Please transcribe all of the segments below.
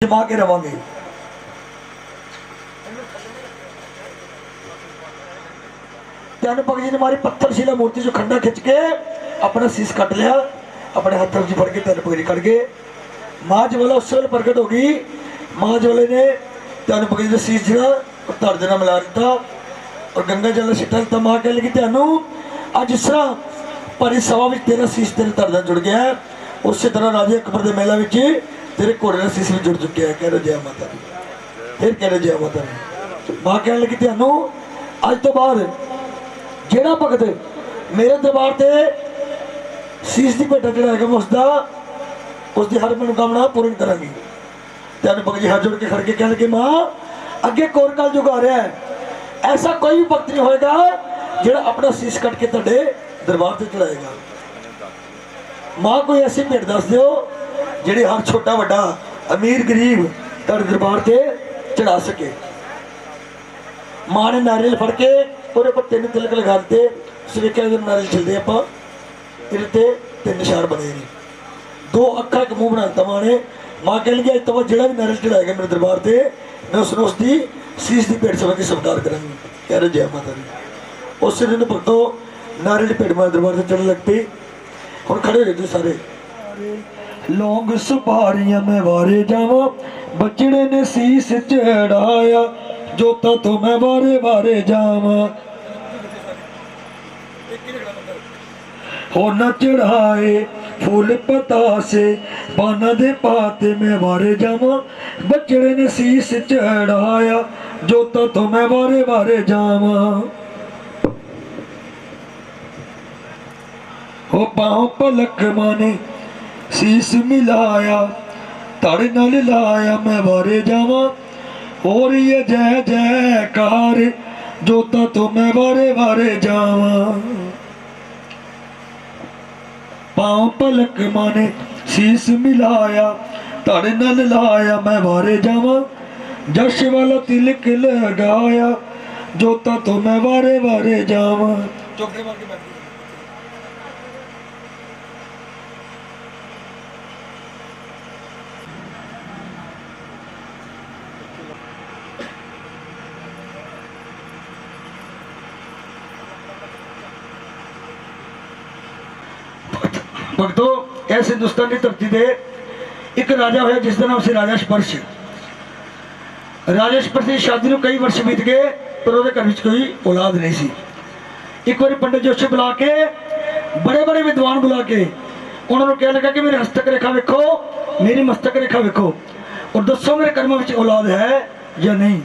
जमा के रवांगे। त्यान भगत जी ने हमारी पत्थर शिला मूर्ति जो खंडा खिंच के अपना शीश कट लिया, अपने हाथों में फड़ के त्यान भगत जी कट गए। माँ ज्वाला उस वेले प्रगट होगी। माँ ज्वाले ने त्यान भगत जी का शीश जो धर देना मिला दिता और गंगा जल सिटा दिता। माँ कह लगी त्यानू अज जिस तरह भरी सभा में तेरा शीश तेरे धरदा जुड़ गया है, उस तरह राजे अकबर के मेला में तेरे घोड़े का शीश भी जुड़ चुके हैं। कह रहे जय माता दी, फिर कह रहे जय माता दी। माँ कह लगी त्यानू अज तो बाद जेड़ा भगत मेरे दरबार से शीश की भेटा चढ़ाएगा मैं उसकी हर मनोकामना पूर्ण करांगी। त्यान भगत जी हाथ जोड़ के खड़ के कह लगे माँ अगे कोर काल जुग आ रहा है, ऐसा कोई भी भक्त नहीं होएगा जेड़ा अपना शीश कट के तुहाडे दरबार से चढ़ाएगा। माँ कोई ऐसी भेट दस दो जिहड़ी हर छोटा वड्डा अमीर गरीब तुहाडे दरबार से चढ़ा सके। माँ ने नारियल फड़ के और तीन तिलक लगा दिते। सवेख्या नारियल चलते आप तीन निशान बने नहीं, दो अखा एक मुंह बना दिता माँ ने। माँ कह लगी अज तो जो भी नारियल चढ़ाएगा मेरे दरबार से मैं उसने उसकी शीश की भेंट समझ के स्वीकार करांगी। कह रहे जय माता दी। उस दिन भक्तों नारियल की भेंट मेरे दरबार से चढ़ने लग पई। हम खड़े हो गए सारे। लौंग सुपारियां मैं वारे जावा, बचड़े ने शीश चढ़ाया, जोता तो मैं वारे वारे जावा। हो न चढ़ाए फूल पतासे, बाना दे पाते मैं वारे जावा, बचड़े ने शीश चढ़ाया, जोता तो मैं वारे वारे जावा। हो पाँव पलक माने शीश मिलाया, तड़ नाल लाया मैं वारे जावा, हो रही है जय जयकार, जोता तो मैं वारे वारे जावा। पाँव पलक माने शीश मिलाया, तड़ नाल लाया मैं वारे जावा, जश वाला तिलक लगाया, जोता तो मैं वारे वारे जावा। भक्तों इस हिंदुस्तान की धरती से एक राजा होया जिसका नाम से राजा स्पर्श। राजा स्पर्श की शादी में कई वर्ष बीत गए पर वो घर में कोई औलाद नहीं सी। एक बार पंडित जोशी बुला के बड़े बड़े विद्वान बुला के उन्होंने कह लगा कि मेरी हस्तक रेखा वेखो, मेरी मस्तक रेखा वेखो और दसो मेरे कर्मों में औलाद है या नहीं।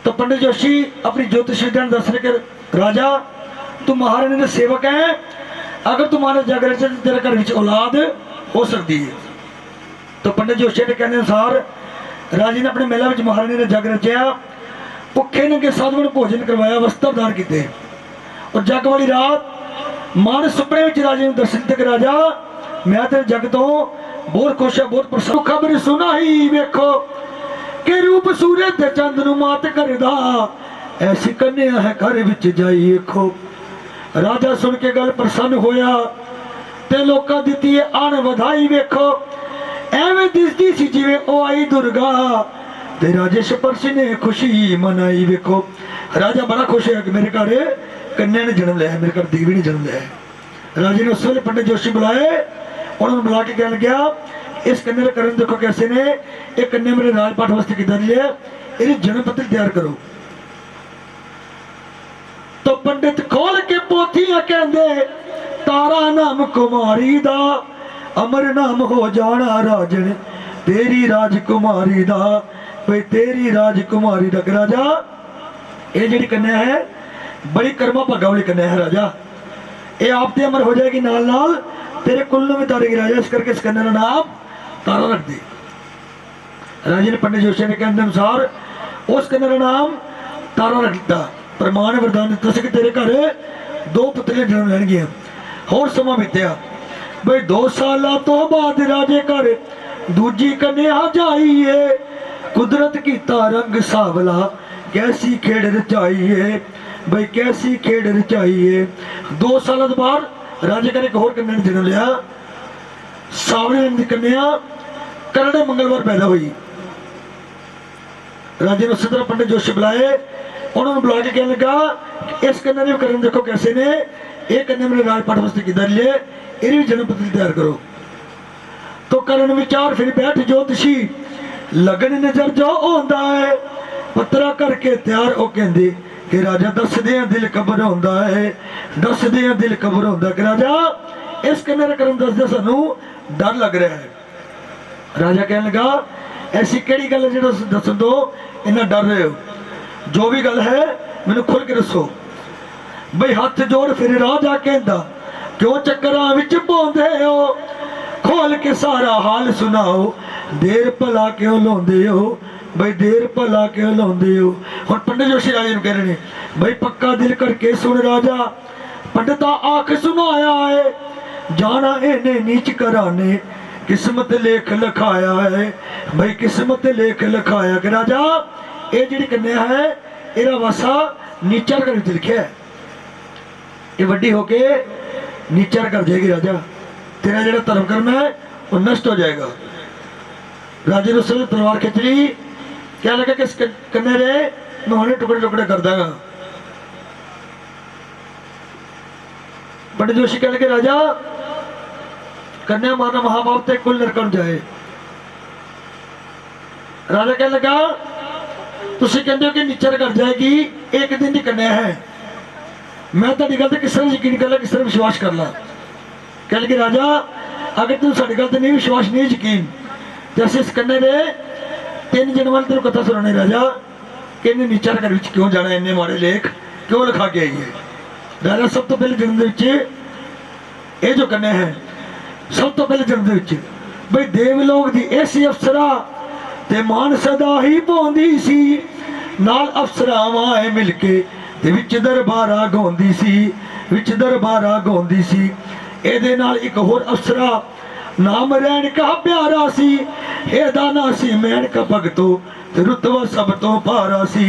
तो पंडित जोशी अपनी ज्योतिष विद्या दस रहे कि राजा तू महारानी का सेवक है, अगर तुम्हारे जागरण से तेरे घर में औलाद हो सकती है। तो पंडित जोशी के कहने अनुसार राजे ने अपने मेला में महारानी ने जग रचा, भुखे नंगे साधुओं ने भोजन करवाया, वस्त्रदान किए और जग वाली रात मां ने सुपने में राजे दर्शन दिते कि राजा मैं तेरे जग तो बहुत खुश है, बहुत प्रसन्न। खबर सुना ही वेखो कि रूप सूरज ते चंद नूं मात करदा, ऐसी कन्या है घर विच जाई वेखो। राजा सुन के गल प्रसन्न होया ते लोका दिती है आन वधाई वेखो, एवें दिसदी सी जिवें ओ आई दुर्गा, ते राजे स्पर्श ने खुशी मनाई वेखो। राजा बड़ा खुश है कि मेरे घर कन्या ने जन्म लिया है, मेरे घर देवी ने जन्म लिया है। राजे ने उस वेले पंडित जोशी बुलाए, उन्होंने बुला के कह गया इस कन्या का करण देखो कैसे ने, एक कन्या मेरे राजपाठ वास्ते कितना लिया, ये जन्म पत्र तैयार करो। तो पंडित खोल के पोथियां कहंदे तारा नाम कुमारी दा, अमर नाम हो जाना राजन तेरी राजकुमारी दा। भाई तेरी राजकुमारी दा राजा ये जी कन्या है बड़ी कर्मा भागा वाली कन्या है राजा, ये आप ते अमर हो जाएगी, नाल नाल तेरे कुल में तारेगी राजा, इस करके इस कन्या का नाम तारा रख दे। राजे ने पंडित जोशी ने कहने अनुसार उस कन्या का नाम तारा रख दिता। प्रमाण वरदान दिता कि तेरे घर दो पुतले जन्म लैणगे। होर समा बीत्या भाई 2 साल तो बाद राजे घर दूजी कन्या जाइए, कुदरत कीता रंग सावला कैसी खेड़ रचाइए, भाई कैसी खेड़ रचाइए। 2 साल बाद राजे घर एक होर कन्या ने जन्म लिया, सावले रंग की कन्या, करड़े मंगलवार पैदा हुई। राजे ने उसी तरह पंडित जोशी बुलाए, उन्होंने बुला के कहने लगा इस कन्या ने करण देखो कैसे ने, एक कन्या मेरे राजपाट वास्ते किधर लिए, ये भी जन्मपत्री तैयार करो। तो करण विचार फिर बैठ ज्योतिषी, लगन नजर जो होंदा है, पत्रा करके तैयार हो कहंदे कि राजा दस दे दिल कबर होंदा है, दस दे दिल कबर होंदा कि राजा इस कन्या करण दस दे सानू डर लग रहा है। राजा कहने लगा ऐसी केड़ी गल है जो दस दो इन्ना डर रहे हो, जो भी गल है मैनू खुल के दसो। बई हाथ जोड़ फिर राजा कहंदा क्यों चक्करां विच पौंदे हो, खोल के सारा हाल सुनाओ, देर भला क्यों लाउंदे हो, बई देर भला क्यों लाउंदे हो। हुण पंडित जोशी राजे नूं कह रहे ने बई पक्का दिल करके सुन राजा, पंडिता आख सुनाया है, जाना इन्हें नीच कराने, किस्मत लेख लिखाया है, भाई किस्मत लेख लिखाया कि राजा ये जी कन्या है इहदा वासा नीचा घर विच लिखिया है, ये वड्डी होके नीचा कर जाएगी राजा, तेरा जो धर्म कर्म है वो नष्ट हो जाएगा। राजे ने उसने तलवार खिंच ली, क्या लगा कि इस कन्या रे मैं हुणे टुकड़े टुकड़े कर देगा। पंडित जोशी कह लगे राजा कन्या मारना महापाप ते कुल नरकण जाए। राजा कह लगा तुसी कहंदे हो कि नीचर कर जाएगी, एक दिन की कन्या है, मैं तुहाडी गल ते किस तरह यकीन कर ला, किस तरह विश्वास कर ला। कह लगे राजा अगर तुम साडी गल ते नहीं विश्वास नहीं यकीन, जैसे इस कन्या दे 3 जन्मां तेन कथा सुनाने राजा कि इन्हें नीचर घर विच क्यों जाना, इन्ने माड़े लेख क्यों लिखा के आई है। राजा सब तो पहले जन्म दे ये जो कन्या है सब तो पहले जन्म दे बई देवलोक दी ऐसी अफसरा ते मान सदा ही पाउंदी सी, नाल अफसरावां आए मिल के ते विच दरबारा गाउंदी सी, विच दरबारा गाउंदी सी। एदे नाल एक होर अफसरा नाम रैणका प्यारा सी, एदा ना सी मैणका भगतो ते रुतवा सब तो भारा सी,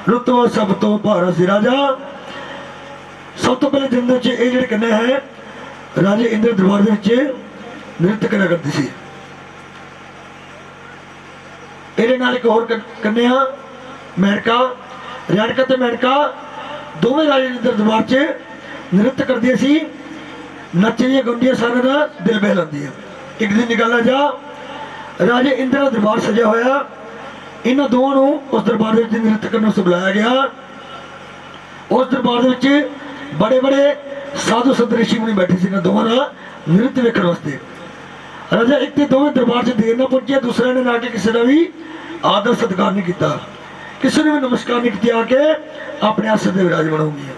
रुतवा सब तो भारा सी। राजा सब तो पहले जन्म च ये जिहड़ी कन्या है राजे इंद्र दरबार दे नृत्य करा करती सी। ਇਹਦੇ ਨਾਲ एक होर कन्या मैणका, रैणका ते मैणका दोवें राजे इंद्र दरबार च नृत्य करदियां सी, नच्चदियां गाउंदियां सारे दा दिल बहलांदियां। एक दिन की गल है जा राजे इंद्र दा दरबार सजा होया, इन्हां दोवां नूं उस दरबार दे विच नृत्य करने वास्ते बुलाया गया। उस दरबार दे विच बड़े बड़े साधु संत ऋषि मुनि बैठे सी इन्हां दोवां दा नृत्य वेखण वास्ते। राजा एक तो दोवें दरबार से देर ना पहुंचे, दूसरे ने आके किसी का भी आदर सत्कार नहीं किया, किसी ने भी नमस्कार नहीं किया, आके अपने आसन से विराजमान हो गया।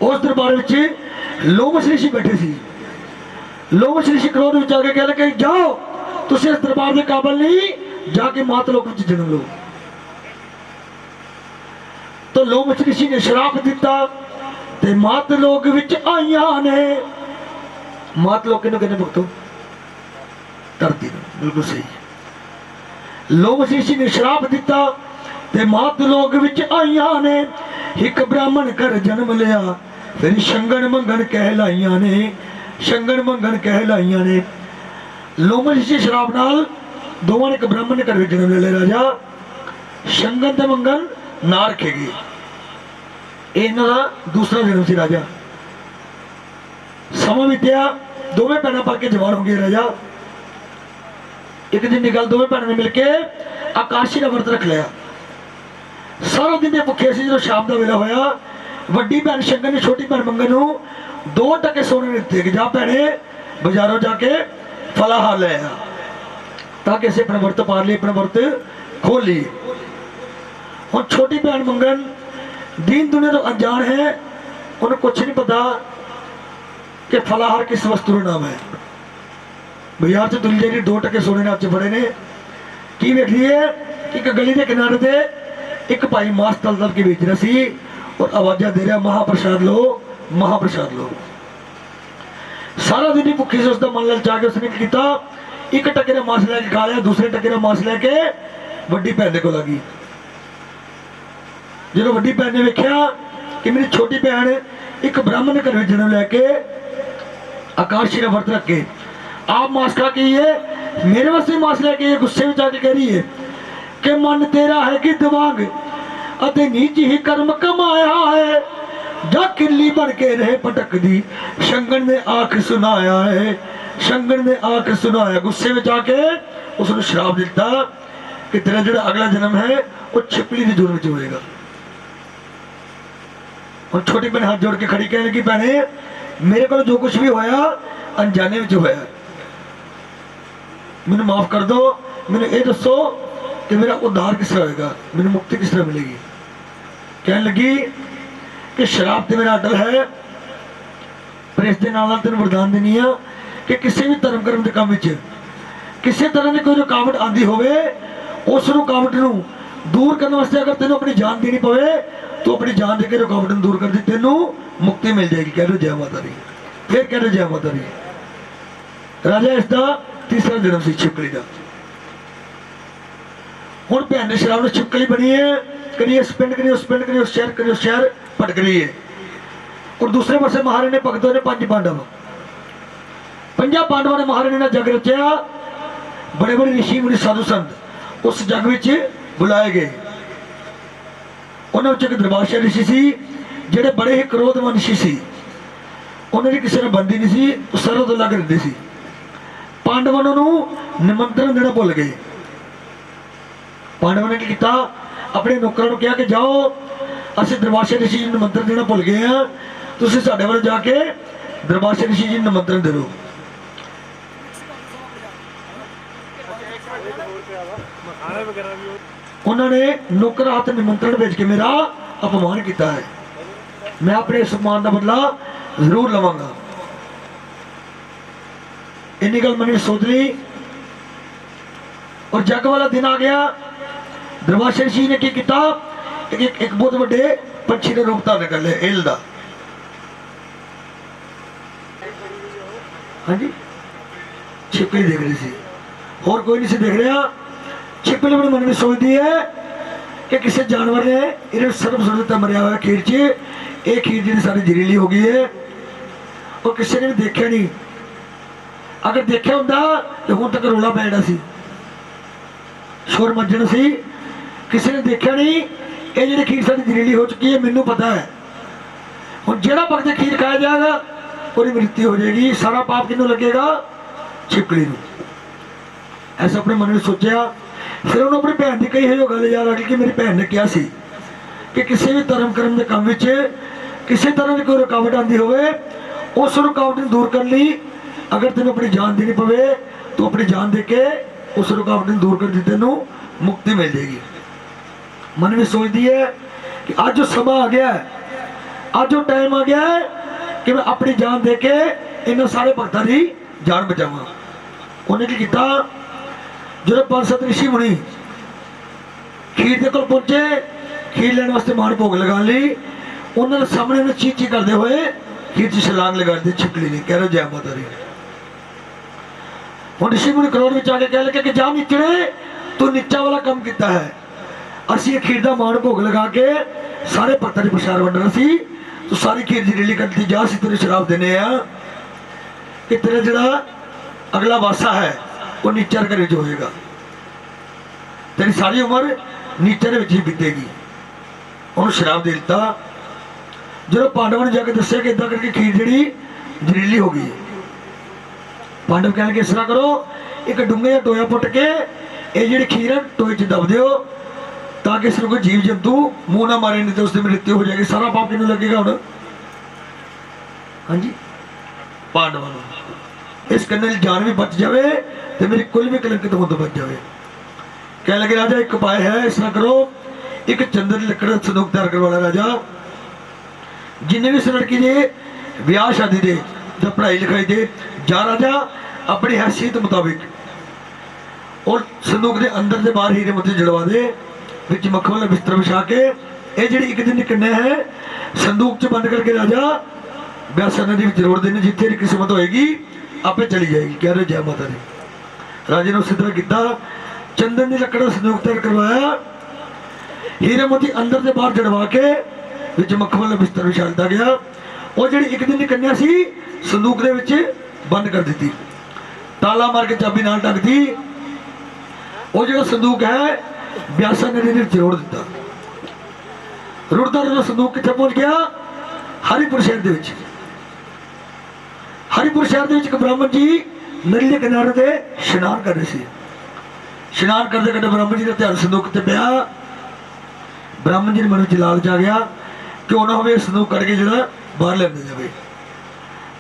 उस दरबार में लोमश ऋषि बैठे सी, लोमश ऋषि क्रोध में आके कह लगे जाओ तुम इस दरबार के काबिल नहीं, जाके मात लोक में जन्म लो। तो लोमश ऋषि ने श्राप दिता ते मात लोक विच आईयां ने। मात लोग कहते भगतो धरती, बिल्कुल सही। लोमश ऋषि ने श्राप दिता ते मात लोग विच आईयां ने, एक ब्राह्मण कर जन्म लिया, फिर शंगन मंगन कहलाइयां ने, शंगन मंगन कहलाइयां ने। लोमश ऋषि श्राप नाल दोवां ने एक ब्राह्मण घर विच जन्म ले लिया। राजा शंगन ते मंगन ना रखेगी, इन्हां दा दूसरा जन्म सी। राजा समा बीत्या, दोवें भैन पढ़ के जवान हो गए। राजा एक दिन की गल, दोवें भैनों ने मिलकर आकाशी का व्रत रख लिया। सारा दिन भुखे से जो शाम का वेला होया, वड्डी भैन शंकर ने छोटी भैन मंगन नूं 2 टके सोने दिते कि जा भैने बाजारों जाके फलाहार ले आ, ताकि असीं अपना व्रत पार लिए, अपना व्रत खोल लिए। हुण छोटी भैन मंगन दीन दुनिया तो अनजान है, उन्हें कुछ नहीं पता कि फलाहार किस वस्तु का नाम है। बाजार से दुल जी 2 टके सोने ने हाथ फड़े ने, की वेख लीए एक गली के किनारे से एक भाई मांस तल तल के बेच रहा सी और आवाजा दे रहा महाप्रसाद लो, महाप्रसाद लो। सारा दिन ही भुखी से उसका मन ललचा के उसने किया, 1 टके का मांस लैके खा लिया, दूसरे टके का मांस लैके वड्डी भैन को लगी। जो वड्डी भैन ने वेख्या कि मेरी छोटी भैन एक ब्राह्मण घर में जन्म लैके आकाशी का व्रत रख के आप मांस खा के ये मेरे वास्ते मांस लेके ये गुस्से में जाके कह रही है कि मन तेरा है कि दिमाग अते नीच ही कर्म कमाया है, जा किल्ली बन के रहे पटक दी शंगन ने आख सुनाया है, शंगन ने आख सुनाया। गुस्से में जाके उसने श्राप दिता कि तेरा जो अगला जन्म है वो छिपली के जुर्म च होएगा। और छोटी बहन हाथ जोड़ के खड़ी कहने लगी भैने मेरे को जो कुछ भी होया अनजाने में होया, मैंने माफ कर दो, मैंने ये दसो कि मेरा उद्धार किस तरह होएगा, मैंने मुक्ति किस तरह मिलेगी। कहने लगी कि शराब तो मेरा अटल है, पर इस नाल तेन वरदान देनी है कि किसी भी धर्म कर्म के काम में किसी तरह की कोई रुकावट आती होवे उस रुकावट नूं दूर करने वास्ते अगर तेनों अपनी जान देनी पवे तो अपनी जान देकर रुकावट दूर कर दी, तेनों मुक्ति मिल जाएगी। कह दो जय माता दी, फिर कह दो जय माता दी। राजा इसका तीसरा जन्म से छिपकली का। हुण भैन ने शराब ने छिपकली बनी है, करिए उस पिंड करिए उस पिंड करिए उस शहर भटक रही है। और दूसरे पासे महाराज ने भगतों ने पंज पांडवों ने महाराज ने जग रचा, बड़े बड़े ऋषि मुनि साधु संत उस जग में बुलाए गए। उन्होंने एक दरबारशाह ऋषि सी जेडे बड़े ही क्रोधवान ऋषि सी, उन्होंने किसी ने बंदी नहीं सी, सरहद तो लग रही सी। पांडवों ने निमंत्रण देना भुल गए। पांडवों ने किया अपने नौकरों को कहा कि जाओ असं दरबारशाह ऋषि जी निमंत्रण देना भुल गए हैं, तुम साढ़े वाले जाके दरबारशाह ऋषि जी निमंत्रण दे दो। उन्होंने नौकर हाथ निमंत्रण भेज के मेरा अपमान किया है, मैं अपने इस अपमान का बदला जरूर लवांगा। इन्नी गल मैंने सोच ली और जग वाला दिन आ गया। दरबारशाह ऋषि ने किया एक बहुत बड़े पंछी ने रूप धारण कर लिया, एल दा। हाँ जी, छिपकली देख रही थी, और कोई नहीं से देख रहा। छिपकली अपने मन में सोचती है कि किसी जानवर ने इन्हें सर्वसुंदरता मरिया हुआ खीर च, ये खीर जी सारी जहरीली हो गई है और किसी ने भी देखा नहीं। अगर देखा होंदा तो हुण तक रौला पैना सी, शोर मचना सी। किसी ने देखा नहीं, ये जी खीर सारी जहरीली हो चुकी है, मैनू पता है। हुण जिहड़ा वक्त खीर खाया जाएगा उसकी मृत्यु हो जाएगी। सारा पाप किनू लगेगा? छिपकली नूं। ऐसा अपने मन में सोचा। फिर उन्होंने अपनी भैन की कही है गल याद आ गई कि मेरी भैन ने कहा कि किसी भी धर्म कर्म के काम में किसी तरह की कोई रुकावट आती होवे उस रुकावट को दूर कर ली। अगर तेन अपनी जान देनी पवे तो अपनी जान दे के उस रुकावट को दूर कर दी, तेन मुक्ति मिल जाएगी। मन में सोचती है कि अज जो समा आ गया है, अज जो टाइम आ गया है कि मैं अपनी जान दे के इन्होंने सारे भक्तों की जान बचावा। उन्हें की किया, जो 5-7 ऋषि मुनि खीर के कोल पहुंचे, खीर लेने वास्ते मान भोग लगा ली। उन्होंने सामने में चीची करते हुए खीर च छलांग लगा दी छिपकली ने। कह रहे जय माता दी। हम ऋषि मुनि क्रोध में आके कह लगे कि जा नीचने, तू नीचा वाला काम किया है। असी खीर का मान भोग लगा के सारे भक्तों की प्रसाद वंडना सी, तो सारी खीर जहरीली कर दी। जा असी तेरे शराब देने कि तेरा जो अगला वासा है वो नीचर घर होएगा, तेरी सारी उम्र नीचर ही बीतेगी। उन्होंने शराब दे दिता। जो पांडवों ने जाके दसिया कि इदा करके खीर जी जहरीली हो गई है। पांडव कह लगे इस तरह करो, एक डूंगे या टोया पुट के ये जी खीर है टोए च दब दो ताकि इसमें कोई जीव जंतु मुंह ना मारे, नहीं तो उसकी मृत्यु हो जाएगी। सारा पाप किनू लगेगा हूँ? हाँ जी, पांडवों को। इस करने जान भी बच जाए तो मेरी कुल भी कलंकित होने तो बच जाए। कह लगे राजा एक उपाय है, इस तरह करो, एक चंदन की लकड़ संदूक तैयार करने वाला राजा, जिन्हें भी इस लड़की ने ब्याह शादी दे या पढ़ाई लिखाई दे, जा राजा अपनी हैसियत मुताबिक और संदूक के अंदर से बाहर हीरे मोती जड़वा दे, बिच मक्खन वाला बिस्तर बिछा के ये जी एक दिन कन्या है संदूक च बंद करके राजा ब्यासा नदी में जरूर देने, जितने की किस्मत होएगी आपे चली जाएगी। कह रहे जय माता दी। राजे ने उसी तरह किया, चंदन की लकड़ संदूक तैयार करवाया, हीरे मोती अंदर से बाहर जड़वा के बिच मक्खन वाला बिस्तर बिछा दिता गया। और जी एक दिन की कन्या सी संदूक के बंद कर दी। ताला मार के चाबी नाल ढक दी। वो जो संदूक है ब्यासा नदी ने रोड़ दिता। रुड़ता रुड़ता संदूक कितने पहुंच गया? हरिपुर शहर दे विच। हरिपुर शहर दे विच एक ब्राह्मण जी नदी के किनारे ते स्नान कर रहे थे। स्नान करते करते ब्राह्मण जी का ध्यान संदूक ते पिया। ब्राह्मण जी ने मन में लालच आ गया क्यों ना हो संदूक कट के जो बाहर लेंदे जावे।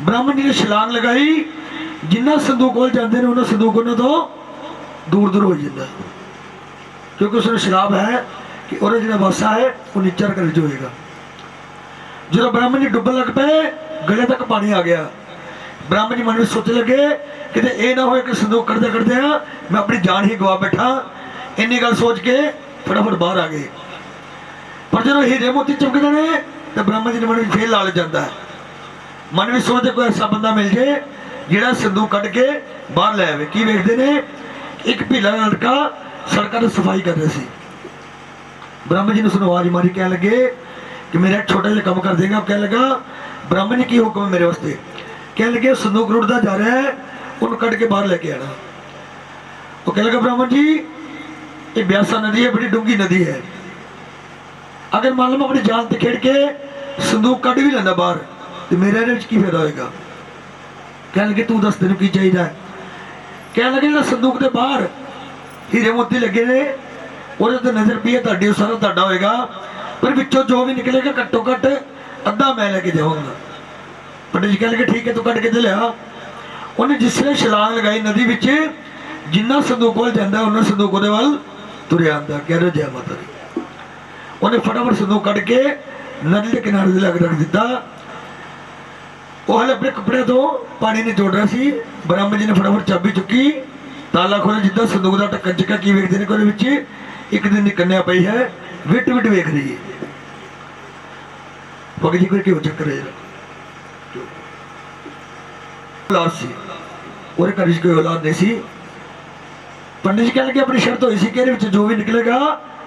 ब्राह्मण जी ने छलांग लगाई। जिन्ना संदूक कोल जाते हैं उन्होंने संदूक उन्होंने तो दूर दूर हो जाता, क्योंकि उसने शराब है कि और जो वासा है वो नीचा कर होएगा। जो ब्राह्मण जी डुबन लग पे गले तक पानी आ गया। ब्राह्मण जी मन में सोच लगे कि ये ना हो कि संदूक करते करते मैं अपनी जान ही गवा बैठा। इन्नी गल सोच के फटाफट बाहर आ गए। पर जो हीरे मोती चमकते हैं तो ब्राह्मण जी ने मन में फिर लालच जाता है। मन में सोचते कोई ऐसा बंदा मिल जाए जिहड़ा संदूक कट के बाहर ले आवे। की वेखते ने एक भीला लड़का सड़कों की सफाई कर रहे थे। ब्राह्मण जी ने उसने आवाज मारी, कह लगे कि मेरा एक छोटा जिहा काम कर देगा। कह लगा ब्राह्मण जी की हुक्म है मेरे वास्ते? कह लगे संदूक रुड़ता जा रहा है, उन्हें कट के बाहर लेके आना। वो कह लगा ब्राह्मण जी ये ब्यासा नदी है, बड़ी डूंगी नदी है, अगर मान लो मैं अपनी जान से खेड़ के संदूक कट भी लेना बाहर तो मेरे की फायदा होएगा। कह लगे तू दस तेन की चाहिए? कह लगे जो संदूक के बाहर हीरे मोती लगे ने वो तो नजर पी है ताड़ी, सारा ताड़ा होएगा, पर पिछों जो भी निकलेगा घट्टो घट अद्धा मैं लेके जाऊंगा। पंडित जी कह लगे ठीक है तू कट के तो लिया। उन्हें जिसने छलांग लगाई नदी विच, जिन्ना संदूक वाल जाता है उन्हें संदूक वो वाल तुरया आता। कह रहे जय माता दी। उन्हें फटाफट संदूक कट के नदी के किनारे लग रख दिता। वो हाले अपने कपड़े तो पानी नहीं जोड़ रहा सी। ब्राह्मण जी ने फटाफट चाबी चुकी, ताला खोलिया, जिद्दां संदूक का ढक्कन चुका। की वेखते हैं कि एक दिन की कन्या पई है, विट विट वेख रही है। भगत जी को क्यों चक्कर है? औलाद सी और घर कोई औलाद नहीं सी। पंडित जी कह लगे अपनी शर्त हुई सी कि जो भी निकलेगा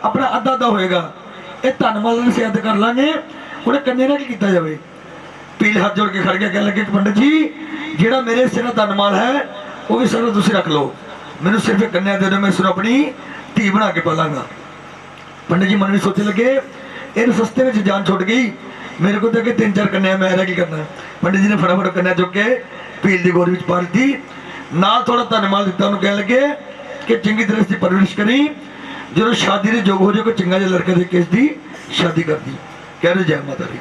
अपना अद्धा अद्धा होएगा। ये धन माल से अद्ध कर लांगे। उन्हें कन्या ने की किया जाए? पील हाथ जोड़ के खड़ गया। कह लगे पंडित जी जेड़ा मेरे सिर धन माल है वो भी सारा तुम रख लो, मैंने सिर्फ एक कन्या दे दो, मैं इसको अपनी धी बना के पालांगा। पंडित जी मन में सोचने लगे इन सस्ते में जान छुट गई, मेरे को तो अगे 3-4 कन्या मैं की करना। पंडित जी ने फटाफट कन्या चुक के पील की गोरी पा दी, नाल थोड़ा धन माल दिता। कह लगे कि चंगी तरह इसकी परवरिश करी, जो शादी के योग हो जाए कोई चंगा जिहा लड़का देख के इसकी शादी कर दी। कह रहे जय माता दी।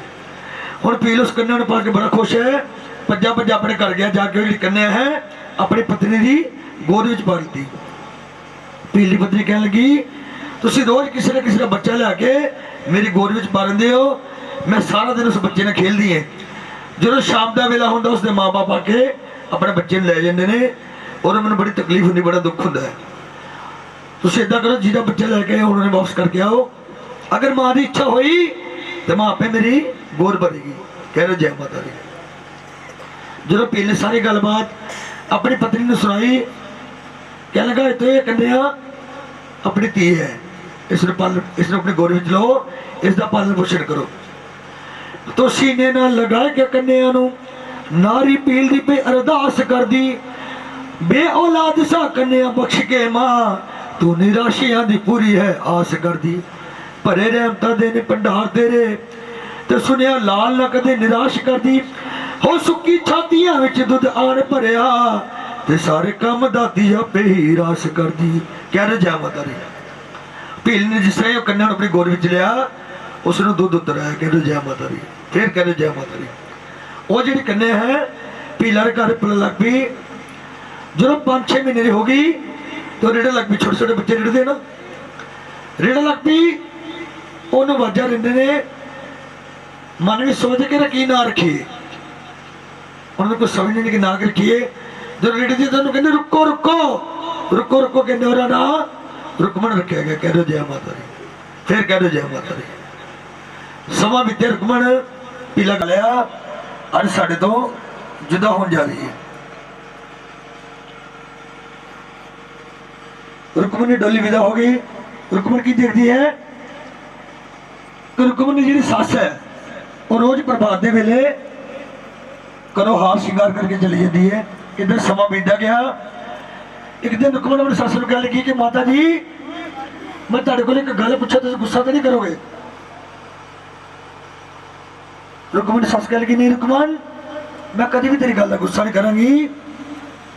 हुण पील उस कन्या पा के बड़ा खुश है, भज्जा भज्जा अपने घर गया, जाके जी कन्या है अपनी पत्नी की गोद में पा दी। पीली पत्नी कह लगी तुम रोज किसी न किसी का बच्चा लिया मेरी गोद में पा लेंदे हो, मैं सारा दिन उस बच्चे ने खेलती है। जो शाम का वेला होंगे उसके माँ बाप आके अपने बच्चे ले जाते हैं और मैंने बड़ी तकलीफ होती, बड़ा दुख होता है। तुम इदा करो जिहदा बच्चा लैके उन्होंने वापस करके आओ, अगर माँ की इच्छा हुई तो माँ आपे मेरी गोद भरेगी। कह रहे जय माता दी। जो पील ने सारी गलबात अपनी पत्नी ने सुनाई, कह लगा तो ये कन्या अपनी धी है, इसने अपने गोद में लो, इसका पालन पोषण करो। तो सीने ना लगा के कन्या नू नारी पील दी पे अरदास कर दी, बे औलाद सा कन्या बख्श के मां तू निराशियां दी पूरी है आस कर दी। भरे रहमता दे ने भंडार तेरे ते सुनिया लाल ना कदे निराश कर दी। हो सुक्की छातियां विच दुध आन भरिया ते सारे काम दाती आपे ही रास कर दी। कह रहे जय माता दी। भील ने जिस तरह कन्या अपनी गोद में लिया उसने दुध उतराया। कह रहे जय माता दी। फिर कह रहे जय माता दी। वो जी कन्या है पीला घर पल लग पी, जो 5-6 महीने की हो गई तो रेड़ा लग पी, छोटे छोटे बच्चे रेड़ते ना, रेड़ा लग पी, उन्होंने आवाजा देंगे ने, मन में सोच के रखी ना रखिए, उन्होंने कुछ समझ नहीं कि ना रखिए। जो रेड़ती तो कहते रुको रुको रुको रुको, कहते और ना रुकमन रखा गया। कह रहे जय माता दी। फिर कह रहे जय माता दी। समा बीते रुकमन पीला लिया अज साढ़े तो जुदा होने जा रही है। रुकमन की डोली विदा हो गई। रुकमन की देखती है कि रुकमन की जी सस है वो रोज प्रभात के वेले करो हार श्रृंगार करके चली जाती है। इधर समा बीता गया, एक दिन रुकमण अपनी सस नूं कह लगी कि माता जी मैं तुहाडे कोल एक गल पुछां, तुसीं गुस्सा तो नहीं करोगे? रुकमण की सस कह लगी नहीं रुकमण, मैं कभी भी तेरी गल का गुस्सा नहीं करांगी,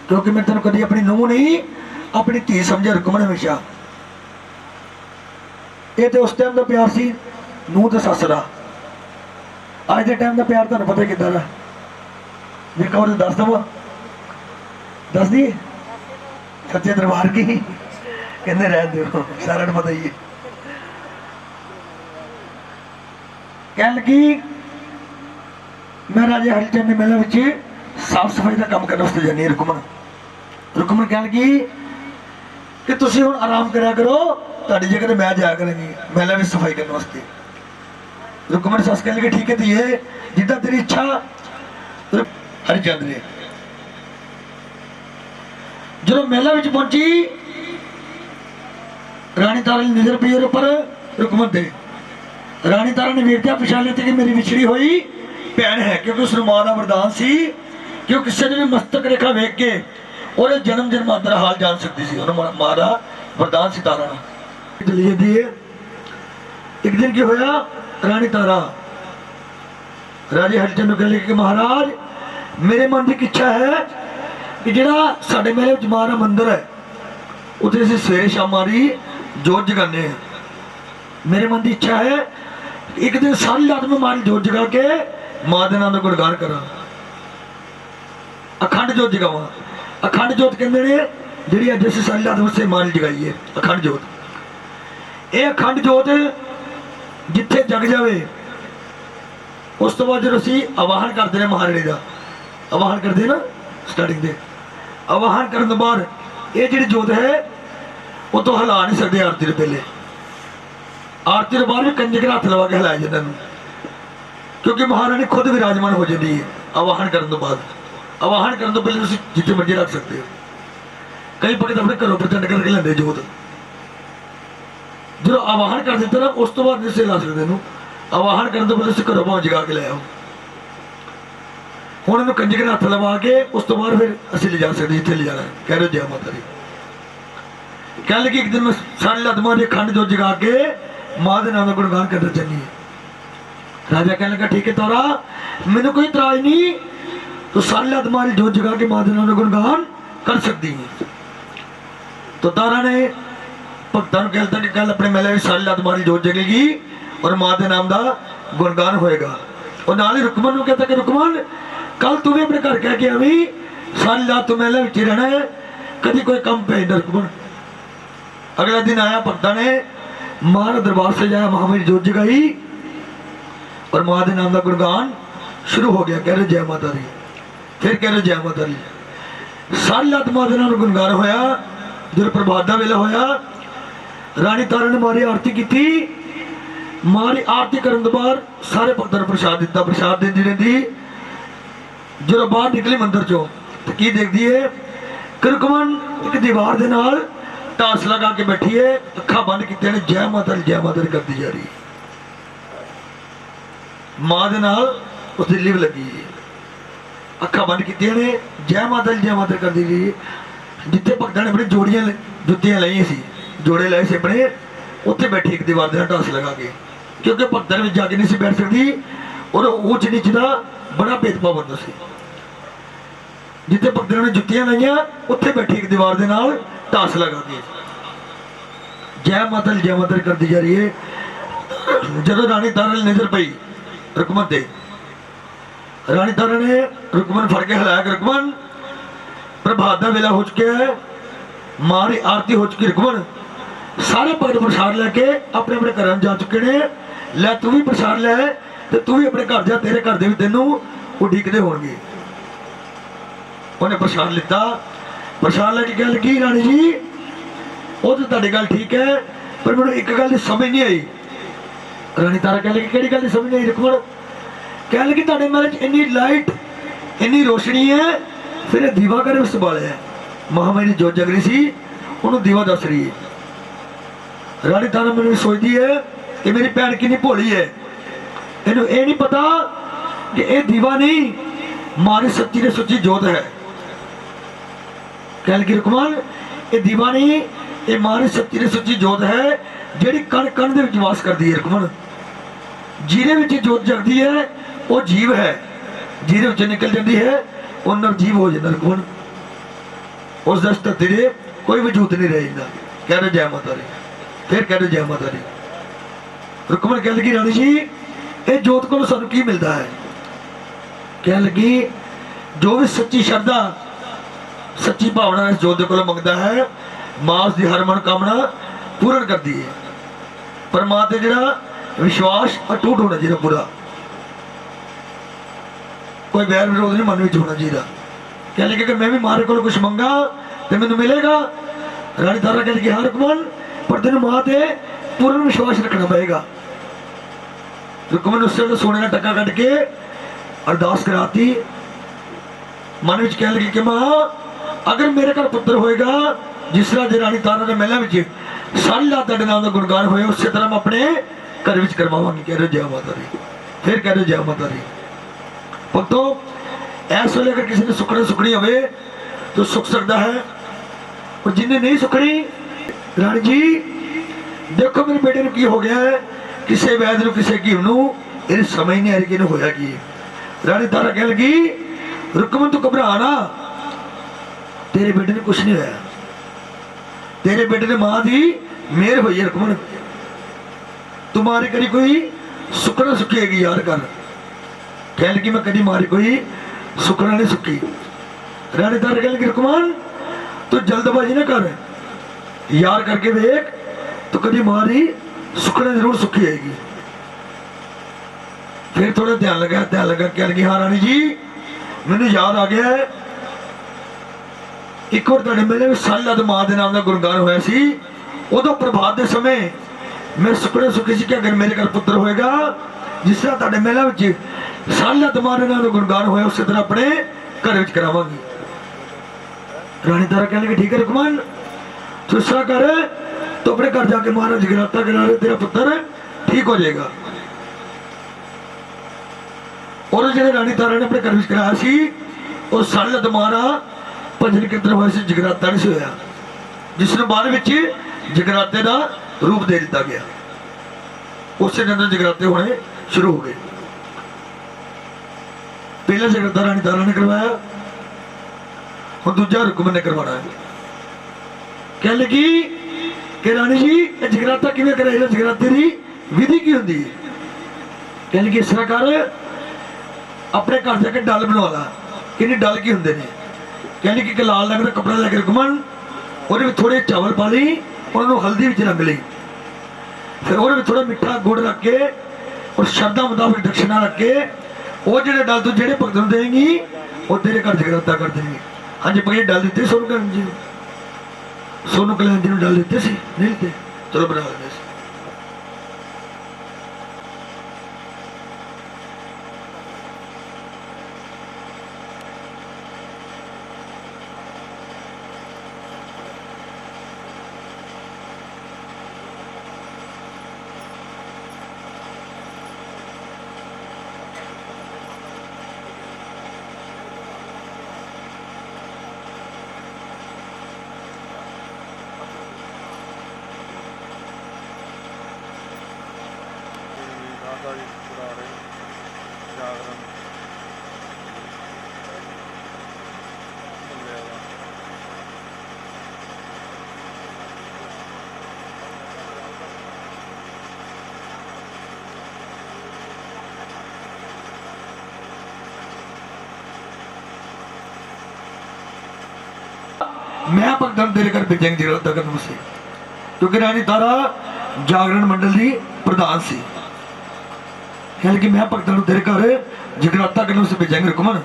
क्योंकि मैं तेन कभी अपनी नूंह नहीं अपनी धी समझा। रुकमण हमेशा ये तो उस टाइम का प्यार सी नूंह ते सस दा। अज के टाइम का प्यार तुहानूं पता किदां दा? एक और दस दवा, दस दी सच्चे दरबार की कहते रह दो, सारा पता ही है। कह लगी मैं राजा हरिचंद के महल में साफ सफाई का काम करने वास्ते जानी। रुकमण रुकमण कह लगी कि तुसीं हुण आराम करा करो, तुहाडी जगह मैं जाया करूंगी महल में सफाई करने वास्ते। रुकमण सस कह लगी ठीक है धीए, जिद्दां तेरी इच्छा। हरिचंद ने जो मेला में पहुंची, रानी तारा की नजर पई उपर रुकमण दे। रानी तारा ने वेखिया पछाण लिया कि मेरी विछड़ी हुई भैन है, क्योंकि उस मां का वरदान सी कि वो किसी ने भी मस्तक रेखा वेख के और जन्म जन्मांतर हाल जान सकती सी। उन्होंने मां का वरदान सी तारा चली जाती है। एक दिन की होया, रानी तारा राजे हरिचंद कह लगी कि महाराज मेरे मन की इच्छा है कि जिहड़ा साडे महल विच मां दा मंदिर है उत्थे असीं सवेरे शामां दी जोत जगाने हैं। मेरे मन की इच्छा है एक दिन सारी रात में मां की जोत जगा के मां दे नाम दा गुणगान करा, अखंड जोत जगावां। अखंड जोत कहंदे ने जिहड़ी अज असीं सारी रात वास्ते मां ने जगाई है, अखंड जोत। ये अखंड जोत जिथे जग जाए उस तो बाद जो असीं आवाहन करते हैं महाराणी का, आवाहन करते ना स्टार्टिंग दे, आवाहन करने तो बाद ये जी जोत है वो तो हिला नहीं सकते। आरती के पहले, आरती के बाद भी कंजे के हथ लवा के हिलाया जाता है, क्योंकि महारानी खुद विराजमान हो जाती है। आवाहन करने तो बाद, आवाहन करने तो पहले जिथे मर्जी रख सकते हो। कई भगत अपने घरों प्रचंड करके लेंदे जोत, जो आवाहन कर दिता ना उस तो बाद नहीं से ला सकते। आवाहन करने तो पहले घरों भाव जगा के ले आओ। हुण इहनूं कंजक हथ लवा के उस तो बाद फिर असीं ले जा सकते जिथे ले जाना है। कह रहे जय माता दी। कह लगी एक दिन मैं सारी रात मां दी अखंड जोत जगा के मां दे नाम दा गुणगान करना चाहनी है। राजा कहने लगा ठीक है तारा, मैनूं कोई इतराज नहीं, तो सारी रात मां दी जोत जगा के मां दे नाम दा गुणगान कर सकती है। तो तारा ने भगतां नूं कहता कि कल अपने मेले में सारी रात मां दी जोत जगेगी और मां के नाम का गुणगान होएगा। और नाल ही रुकमण नूं कहता कि रुकमण कल तू भी अपने घर कह के आवी, सारी रात तू मेले में रहना है, कभी कोई कम पे ना रुकमण। अगला दिन आया, भगतां ने मां के दरबार से जाया, महामारी जोत जगाई और मां के नाम का गुणगान शुरू हो गया। कह रहे जय माता दी, फिर कह रहे जय माता दी। सारी रात मां के नाम गुणगान होया। जो प्रभात का वेला होया, रानी तारा ने मारी आरती की। मारी आरती करने के बाद सारे भक्तों ने प्रसाद दिता। प्रसाद देती रहती, जो बाहर निकली मंदिर चो तो की देखती है कि रुकमण एक दीवार के नाल टास लगा के बैठी है, अखा बंद की जय माता दी करती जा रही। मां दे नाल उसकी लिव लगी है, अखा बंद की जय माता करती गई। जिथे भगतां ने अपनी जोड़ियां जुत्तियां लाइया सी, जोड़े लाए से अपने, उत्थे बैठी एक दीवार के टास लगा के, क्योंकि भगतां ने जाके नहीं सी बैठ सकती और ऊंच नीच का बड़ा भेदभाव बनता सी। जिथे भगतां ने जुत्तियां लाइया उत्थे बैठी एक दीवार के नाल टास लगा के जय माता करती जा रही है। जदों रानी तारा ने नजर पई रुकमण ते, रानी तारा ने रुकमण फड़ के हिलाया कि रुकमण प्रभात का वेला हो चुका है, मां दी आरती हो चुकी। रुकमण सारे भगत प्रसाद लैके अपने अपने घर जा चुके हैं, लै तू भी प्रसाद लै तो तू भी अपने घर जा, तेरे घर दे भी तेनों उडीकदे होणगे। उन्हें प्रसाद लिता, प्रसाद लैके कह लगी रानी जी वो तो तुहाडी गल ठीक है, पर मैनूं एक गल समझ नहीं आई। रानी तारा कह लगी किहड़ी गल समझ नहीं आई? रुकमण कह लगी तुहाडे महल च इन्नी लाइट इन्नी रोशनी है, फिर ये दीवा करे उस संभाले है। महामारी जोत जग रही सी, उन्होंने दीवा दस रही है। रानी तारा मैनूं सोचती है कि मेरी भैन कितनी भोली है, इन्हूं ये नहीं पता कि यह दीवा नहीं मारी सच्ची ने सच्ची जोत है। कह लगी रुकमण ये दीवा नहीं, ये मां की सच्ची ने सच्ची जोत है जिहड़ी कण कण दे विच वास करदी है। रकमन जिहदे विच जोत जगदी है वो जीव है, जिहदे विच निकल जाती है वो निर्जीव हो जाता। रकमन उस दस धरती दे कोई वजूद नहीं रह जाता। कह रहे जय माता दी, फिर कह रहे जय माता दी। रुकमन कह लगी रानी जी ये जोत को सानू की मिलता है? कह लगी जो भी सच्ची श्रद्धा सच्ची भावना इस जोत को मंगता है मां उसकी हर मनोकामना पूर्ण करती है। पर मां ते जिहड़ा विश्वास अटूट होना चाहिए पूरा, कोई बैर विरोध नहीं मन में होना चाहिए। कह लगे कि मैं भी मारे को कुछ मंगा तो मैंने मिलेगा। रानी तारा कह लगी हाँ रुकमन पर तेन मां ते पूर्ण विश्वास रखना पड़ेगा। रुकमन उससे सोने का टक्का कट के अरदास कराती, मन में कह लगी कि मां अगर मेरे घर पुत्र होएगा जिस तरह जे रानी तारा ने महलों में सारी रात तेरे नाम का गुणगान होए उस तरह मैं अपने घर में करवावांगी। कह रहे जय माता दी, फिर कह रहे जय माता दी। भक्तों इस वे अगर किसी ने सुखना सुखनी हो तो सुख सकता है, और जिन्हें नहीं सुखनी रानी जी देखो मेरे बेटे ने की हो गया है, किसी वैद न किसी की ये समझ नहीं आ रही कि होया की। रानी तारा कह लगी रुकमन तू घबरा ना, तेरे बेटे ने कुछ नहीं होया, तेरे बेटे ने मां की मेहर हुई है। रुकमन तुम्हारी कभी कोई सुखना सुखी हैगी यार कर। कह लगी मैं कभी मारी कोई सुखना नहीं सुखी। रानी तारा कह लगी रुकमन तू जल्दबाजी ना कर, यार करके देख तो कभी मारी सुखना जरूर सुखी आएगी। फिर थोड़ा ध्यान लगा कह लगी हाँ रानी जी मैंने याद आ गया है एक और तुहाडे मेले में सारी रात मां के नाम का गुणगान होया सी, उदों प्रभात के समय मैं सुखने सुखी सी कि अगर मेरे घर पुत्र होएगा जिस तरह तुहाडे मेले में सारी रात मां के नाम का गुणगान होया उस तरह अपने घर में करावांगी। रानी तारा कह लगी ठीक है रुकमन तू इस तरह कर तो अपने घर जाके महाराज जगराता करा रहे तेरा पुत्र ठीक हो जाएगा। और जो रानी तारा ने अपने घर में कराया सी और सारी रात मारा भजन कीर्तन होया सी, जगराता नहीं होया जिसने बाद में जगराते का रूप दे दिता गया। उस दिन जगराते होने शुरू हो गए। पहला जगराता रानी तारा ने करवाया, और दूजा रुकमन ने करवाना है। कह लगी कि रानी जी जगराता किवें कराइदा, जगराते की विधि की होंदी है? कह लगी इस तरह कर अपने घर जाके डल बना ला। कि डल की होंगे ने? कह लगी कि लाल रंग का कपड़ा लैके रुकमन और थोड़े चावल पा ली उन्होंने हल्दी में रंग ली, फिर और थोड़ा मिठा गुड़ रख के और श्रद्धा मुताबिक दक्षिणा रख के वो जो डल तू जो भगत देंगी वो तेरे घर जगराता कर देंगे। हाँ जी पहले डल दिते सोनू कल्याण जी, सोनू कल्याण जी डल दिते सी नहीं दिते, चलो बना लेते। मैं भगत तेरे घर भेजेंगे जगराता करने से, क्योंकि रानी तारा जागरण मंडल की प्रधान सी। कह लगी मैं भगत तेरे घर जगराता करने से भेजेंगे रुकमन।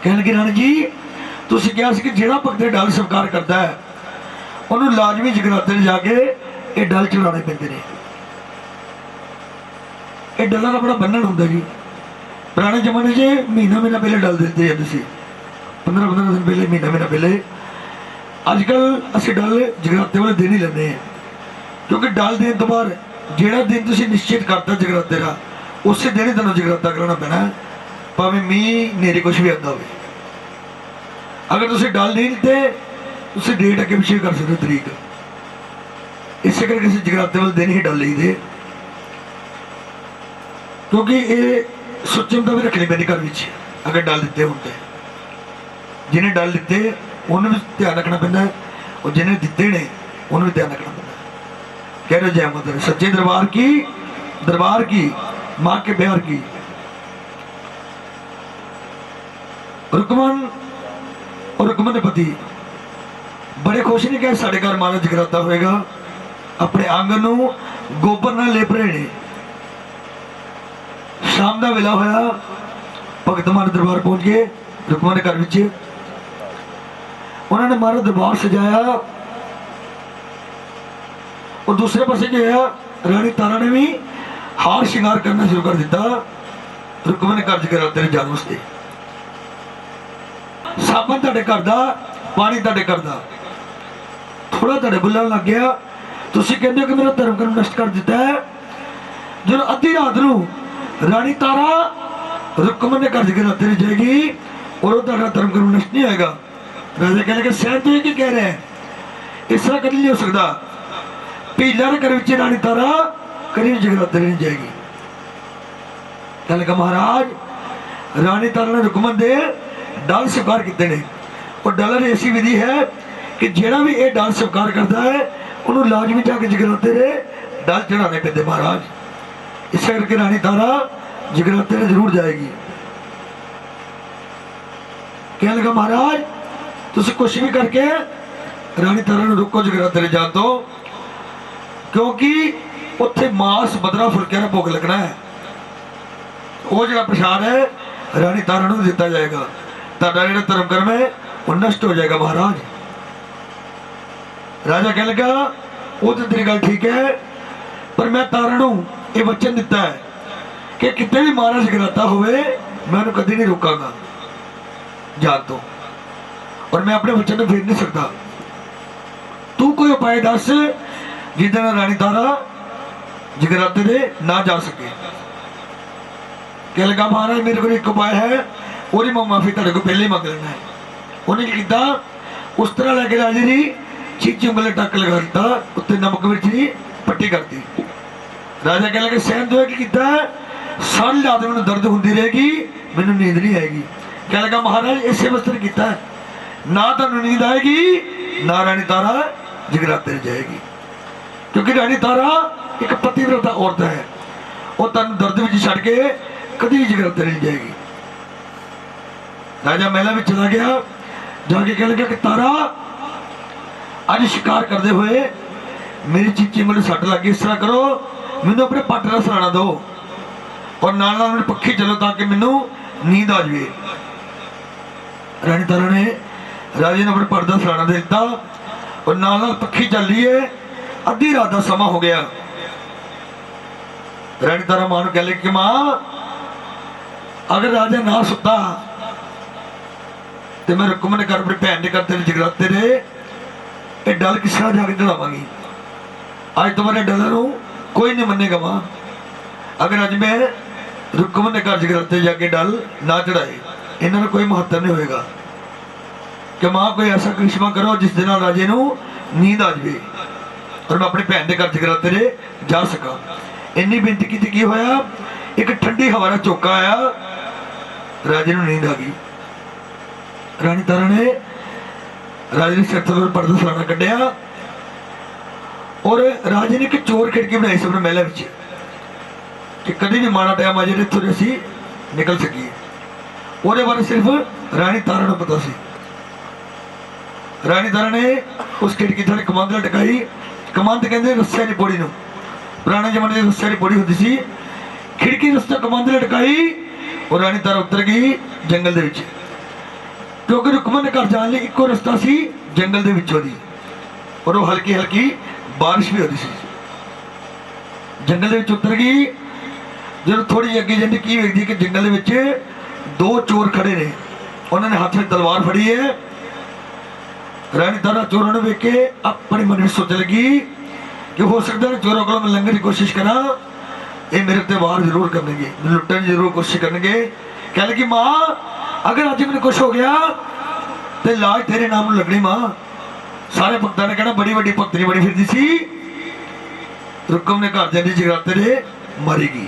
कह लगी रानी जी तुम कहा कि जो भगत डल स्वीकार करता है उन्होंने लाजमी जगराते जाके ये डल चढ़ाने पैंदे ने। ये डलों का बड़ा बन्नण होंगे जी। पुराने जमाने में महीना महीना पहले डल देते जाते थे, 15-15 दिन पहले महीना महीना पहले। अजकल असं डल जगराते वाले दिन ही लेने हैं, क्योंकि डल देने तो बाद जो दिन तुम निश्चित करता जगराते का उस दिन ही तेन जगराता कराना पैना, भावें मीह नेरे कुछ भी आता हो। अगर तुम डल नहीं लेते ਤੁਸੀਂ ਡੇਟ ਅੱਗੇ ਪਿੱਛੇ ਕਰ ਸਕਦੇ ਹੋ, ਤਰੀਕ। ਇਸੇ ਕਰਕੇ ਅਸੀਂ ਜਗਰਾਤੇ ਵਾਲੇ ਦਿਨ ਹੀ ਡਲ ਲਈਦੇ, ਕਿਉਂਕਿ ਇਹ ਸੁੱਚਮ ਤਾਂ ਵੀ ਰੱਖਣੀ ਪੈਂਦੀ ਘਰ ਵਿੱਚ। अगर डल दिते होंगे, जिन्हें डल दिते उन्हें भी ध्यान रखना पैंदा, और जिन्हें दिते ने उन्हें भी ध्यान रखना पैंदा। कह रहे जय माता दी, सच्चे दरबार की माँ के प्यार की। रुकमन और रुकमन के पति बड़े खुश नहीं कि साढ़े घर महाराज जगराता होएगा। अपने आंगन नूं गोबर नाल लेप रहे ने। शाम का वेला होया, भगत महाराज दरबार पहुंच गए रुकमन के घर विच। उन्होंने महाराज दरबार सजाया, और दूसरे पासे जो है रानी तारा ने भी हार श्रृंगार करना शुरू कर दिता रुकमन के घर जगराते जाने वास्ते। साबन तुहाडे घर दा, पानी तुहाडे घर दा, थोड़ा तुहाडे बुल्लण लग गया। तुसीं कहंदे हो कि मेरा धर्म कर्म नष्ट कर दिता है। जो अद्धी रात नूं रानी तारा रुकमन ने घर जगराते नहीं जाएगी और वो धर्म कर्म नष्ट नहीं होएगा। राजा कह लगे सहन तो ये कह रहे हैं, इस तरह कभी नहीं हो सकता। पीला ने घर विच रानी तारा कभी जगराते नहीं जाएगी। कह लगा महाराज रानी तारा ने रुकमन दे डल स्वीकार किए ने, और डल ऐसी विधि है कि जेड़ा भी ये डल स्वीकार करता है उन्होंने लाजमी जाके जगराते रे डल चढ़ाने पैंदे महाराज। इस करके रानी तारा जगराते में जरूर जाएगी। कह लगा महाराज तुम कुछ भी करके रानी तारा ने रुको जगराते में जान दो, क्योंकि उत्थे मांस बदरा फुलकिया का भोग लगना है। वो जो प्रसाद है रानी तारा को दिता जाएगा। तारा जो धर्म कर्म है वो नष्ट हो जाएगा महाराज। राजा कह लगा वो तो तेरी गल ठीक है, पर मैं तारा को ये वचन दिता है कि कितने भी महाराज जगराता होवे मैं उन्हें कभी नहीं रोकांगा जान तो, और मैं अपने वचन को फेर नहीं सकता। तू कोई उपाय दस जिस रानी तारा जगराते दे ना जा सके। कह लगा महाराज मेरे को एक उपाय है, और मैं माफी तेरे को पहले ही मंग लेना है। उन्हें किया उस तरह लैके राजे ने चीची उंगल टक लगा दिता, उत्ते नमक मिर्च की पट्टी कर दी। राजा कह लगे सहन तो कि सारी रात मैंने दर्द होती रहेगी, मैंने नींद नहीं आएगी। कह लगा महाराज इसे वस्त्र किया ना तो नींद आएगी ना रानी तारा जगराते जाएगी, क्योंकि रानी तारा एक पतिव्रता औरत है, वो तन दर्द में छड़ के कभी जगराते नहीं जाएगी। राजा महला में चला गया, जाके कह लगा कि तारा अज शिकार करते हुए मेरी चीची मेरे सट लग गई, इस तरह करो मैनू अपने पट का सराना दो और नाल नाल पक्षी चलो ताकि मैनू नींद आ जाए। रानी तारा ने राजे ने अपने पट का सराना दे दिता और नाल नाल पक्षी चल रही है। अद्धी रात का समा हो गया। रानी तारा मां कह लगी कि मां अगर राजा ना सुता तो मैं रुकमन ने घर अपनी भैन ने करते जगराते रहे, ये डल किस तरह जाके चढ़ावागी। अज तो मेरे डलर कोई नहीं मनेगा मां, अगर अज मैं रुकमन ने घर जगराते जाके डल ना चढ़ाए इन्होंने कोई महत्व नहीं होएगा। कि मां कोई ऐसा करिश्मा करो जिस दिन राजे को नींद आ जाए और मैं अपनी भैन के घर जगराते रहे जा सका। इन्नी बेनती की की होया, एक ठंडी हवा का झोंका आया, राजे को नींद आ गई। रानी तारा ने राजे ने सिर तो पर्दा सराना कढ़िया और राजे ने एक चोर खिड़की बनाई सी अपने महल कि कभी भी माड़ा टाइम आ जाए इतों असी निकल सकीए। वो बारे सिर्फ रानी तारा को पता सी। रानी तारा ने उस खिड़की थोड़ी कमांद लटकाई। कमांद कहते रस्सिया की पौड़ी, पुराने जमाने में रस्सिया की पौड़ी होती सी। खिड़की रस्ता कमांद लटकाई और रानी तारा उतर गई जंगल के, क्योंकि रुकमन घर जाने लिए एको रस्ता सी जंगल के और वो हल्की हल्की बारिश भी होती सी। जंगल के उतर गई। जो थोड़ी अगे जाती की वेखती कि जंगल के दो चोर खड़े ने, उन्होंने हाथ में तलवार फड़ी है। रानी तारा चोरों ने वेख के अपने मन में सोच लगी कि हो सकता है चोरों को मैं लंघने की कोशिश करा, ये मेरे ते वार जरूर करने, लुटने की जरूर कोशिश करेंगे। कह लगी मां अगर अज मैंने कुछ हो गया तो लाज तेरे नाम लगनी मां, सारे भक्तों ने कहना बड़ी वड्डी भक्तनी बड़ी फिरदी सी, रुकम ने घर जाने जगराते ने मारेगी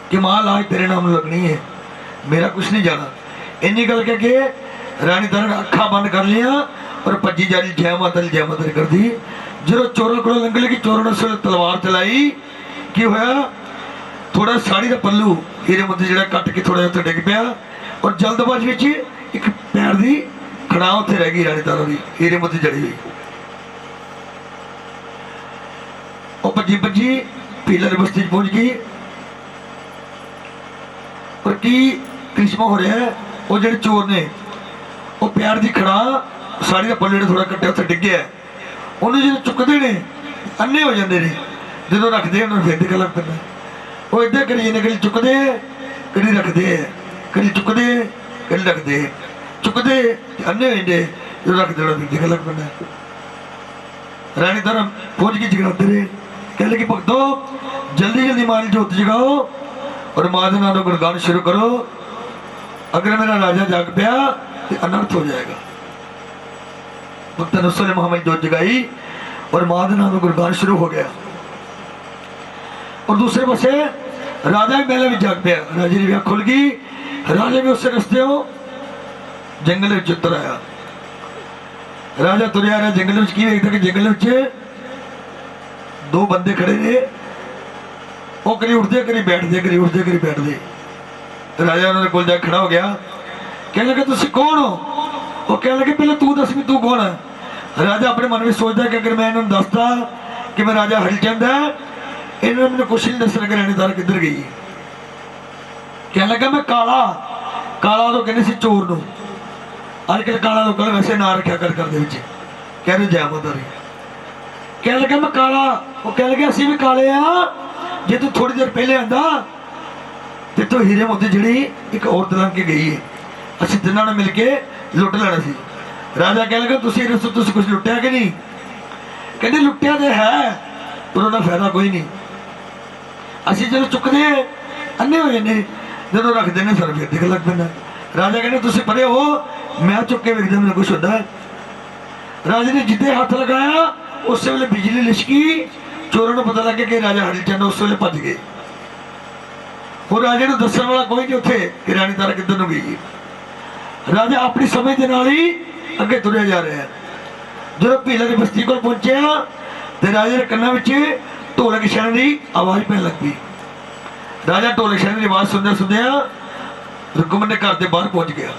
कि मां लाज तेरे नाम लगनी है, मेरा कुछ नहीं जाना। इन्नी गल कह के रानी तारा ने अखा बंद कर लिया और भज्जी जारी जय माता दी कर दी। जो चोरों को लंघ लगी, चोरों ने उस वेले तलवार चलाई। की होया, थोड़ा साड़ी का पल्लू हीरे मोती जो कट के थोड़ा उत्ते डिग पिया और जल्दबाजी में एक पैर की खड़ा उत्थे रह गई रानी तारा की हीरे मोती जड़ी हुई। वो भज्जी भज्जी पीलर बस्ती पहुंच गई और की करिश्मा हो रहा है। वो जो चोर ने वो प्यार की खड़ा साड़ी का पल्लू थोड़ा कट्टिया उत्थे डिग्या, उन्होंने जो चुकते हैं अन्ने हो जाते हैं, जो रखते हैं उन्होंने फिर दिखा लग पैदा। वो इदा करी जाने, कभी चुकते हैं कभी रखते हैं, कभी चुकते हैं कभी रखते हैं, चुकते अन्ने हो जाते जो रखते फिर दिखा लग पैदा। रानी तारा पहुंच गई जगराते रहे, कह लगी भक्तों जल्दी जल्दी मां जोत जगाओ और मां के नाम गुणगान शुरू करो, अगर मेरा राजा जाग पाया तो अनर्थ हो जाएगा। भक्तों ने उस महामारी जोत जगाई और मां के नाम गुणगान शुरू हो गया। और दूसरे पासे राजा भी पहले भी जाग पाया, राजे की खुल गई, राजा भी उससे रस्ते हो जंगल में उतर आया। राजा तुर आ रहा जंगल में, की देखता कि जंगल में दो बंदे खड़े ने, वो करी उठते करी बैठते, करी उठते करी बैठते। राजा उन्होंने कोल जाके खड़ा हो गया, कहने लगा तुम कौन हो? वो कहने लगे पहले तू दस भी तू कौन है? राजा अपने मन में सोचता कि अगर मैं इन्होंने दसता कि मैं राजा हरिचंद है, इन्होंने मैंने कुछ नहीं दसना कि रानी तारा किधर गई। कहने लगा मैं काला, काला तो कहने से चोर नूं, अजकल काला लोगों ने वैसे ना रखा कर दे विच, कह रहे जय माता दी। कहने लगा मैं काला, वो कह लगे असीं भी काले हाँ, जे तू थोड़ी देर पहले आंदा ते तो हीरे मोती जिहड़ी एक औरत लंघ के गई है, असीं तिन्हां ने मिल के लुट लेना सी। राजा कह लगा तुसीं कुछ लुटिया कि नहीं? कहते लुटिया तो है पर उन्हें फायदा कोई नहीं, असीं जो चुकते हैं अन्ने हो जाने, जो रखते हैं सर फिर दिख लग पैंदा। राजा कहते तुसीं परे हो, मैं चुक के वेखदा मेरा कुछ होता है। राजा ने जिद्दे हाथ लगाया उस वेले बिजली लिशकी, चोरों को पता लग गया कि राजा हरिचंद उस वेले भज गए। और राजे को दसन वाला कोई नहीं उत्थे कि रानी तारा किधर नूं गई। राजा अपनी समझ के नाल ही अगे तुरया जा रहा है। जो भीलर की बस्ती को पहुंचा तो राजे के कन्ना में ढोलक छेड़न की आवाज पैन लग पई। राजा ढोलक छेड़न की आवाज सुनदे सुनदे रुकमन के घर के बाहर पहुंच गया।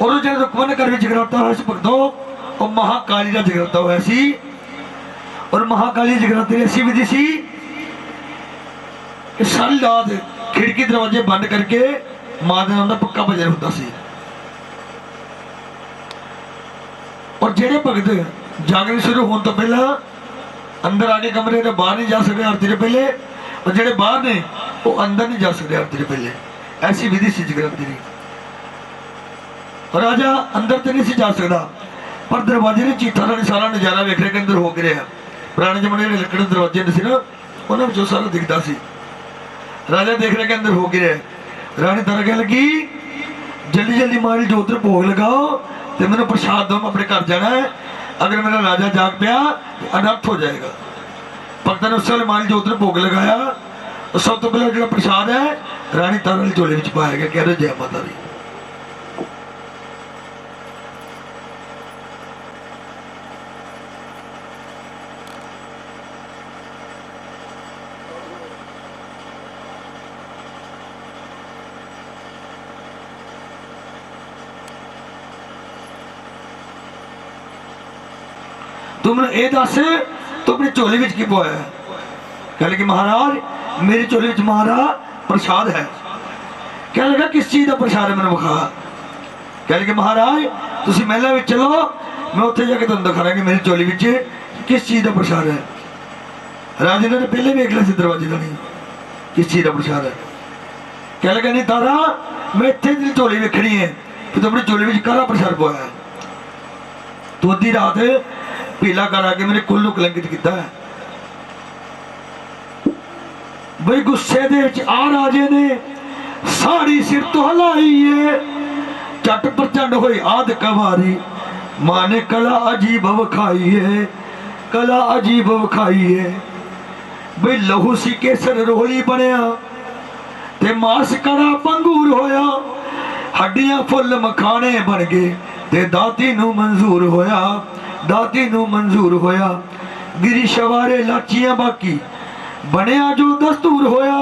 और जो रुकमन के घर में जगराता हुआ भक्तों, वो महाकाली का जगराता हुआ सी। और महाकाली जगराते की ऐसी विधि सी कि सारी रात खिड़की दरवाजे बंद करके मां के नाम का पक्का भजन होता सी। और जेडे भगत जागरण शुरू होने तो पहला अंदर आके कमरे के बाहर नहीं जा सकते आरती से पहले, और जेडे बाहर ने वो अंदर नहीं जा सकते आरती से पहले। ऐसी विधि सी जगराते की। राजा अंदर तो नहीं सी जा सकता, पर दरवाजे ने चीठा ने सारा नजारा वेख रहे कि अंदर हो गया। पुराने जमाने में लकड़ दरवाजे ने ना उन्होंने सारा दिखता सी। राजा देख रहे कि अंदर हो गया। रानी तारा कह लगी जल्दी जल्दी मारी जोत भोग लगाओ तो मैंने प्रसाद दो, मैं अपने घर जाना है, अगर मेरा राजा जाग पाया तो अनर्थ हो जाएगा। भक्तों ने उस वेले मारी जोत भोग लगाया। और सब तो पहले जो प्रसाद है रानी तारा ने झोले में पाया गया, कह रहे जय माता दी। तुमने ये दस तू अपनी झोली में की पाया है? कह लगे महाराज मेरी झोली में महाराज प्रसाद है। कह लगा किस चीज का प्रसाद है मैंने विखा। कह लगे महाराज तुम महलों में चलो, मैं उत्थे जाके तुम दिखाना कि मेरी झोली में किस चीज का प्रसाद है। राजे ने पहले वेख लिया दरवाजे का नहीं किस चीज का प्रसाद है। कह लगा नहीं तारा मैं इतने झोली वेखनी है कि तू अपनी झोली में काला प्रसाद पाया है। तू अद्धी रात पीला कर आके मेरे कुल नूं कलंकित किया है। बई गुस्से दे विच आ राजे ने साड़ी सिर तो हिलाई है, चट प्रचंड हुई आद कवारी, मां ने कला अजीब विखाई है, कला अजीब विखाई है। बई लहू सी केसर रोहली बनया ते मास कड़ा पंगूर होया, हड्डियां फुल मखाने बन गए ते दाती नू मंजूर होया, दाती नू मंजूर होया। गिरी शवारे लाचियां बाकी बनया जो दस्तूर होया,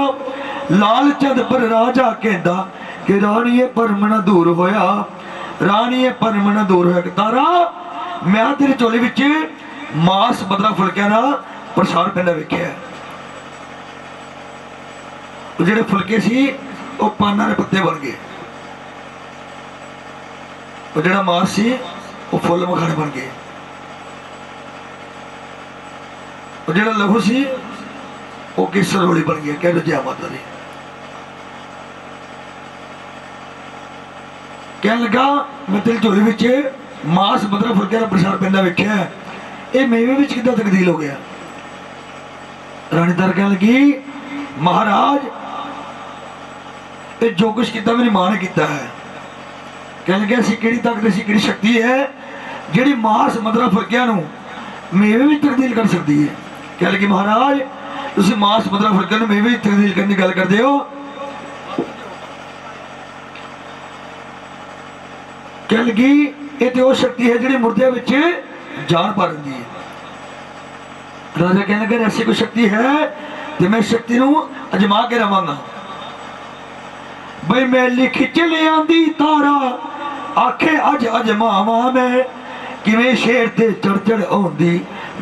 लाल चंद पर राजा कहता कि रानीए परमना दूर होया, रानीए परमना दूर होया। तारा मैं तेरी झोली विच मास बदला फुलकियां दा प्रसाद पैंदा वेखिया। जिहड़े फुलके सी वो पाना दे पत्ते बन गए, और जिहड़ा मास सी वो फुल मखाने बन गए, और जिहड़ा लहू सी वो केसर रोली बन गया। कह दो जय माता दी। कह लगा मैं तेरी झोली विच मास बदला फुलके का प्रसाद पैंदा वेखिया, ये मेवे विच किद्दां तब्दील हो गया। रानी तारा कह लगी महाराज ये जो कुछ किया मेरी मां ने किया है। कह लगे असी किहड़ी ताकत असी किहड़ी शक्ति है जिहड़ी मास मदरा फुलकियां नूं मेवे विच तब्दील कर सकती है। कह लगी महाराज तुसीं मास मदरा फुलकियां नूं मेवे विच तब्दील करने की गल करदे हो। कह लगी ये तो शक्ति है जिहड़ी मुर्दे विच जान पा रही है। राजा कहने लगे ऐसी कोई शक्ति है तो मैं शक्ति नूं अजमा के रवांगा। बई मैली खिच ले आंदी तारा आखे अज अजमावा मैं, किवें शेर ते चढ़ चढ़ आउंदी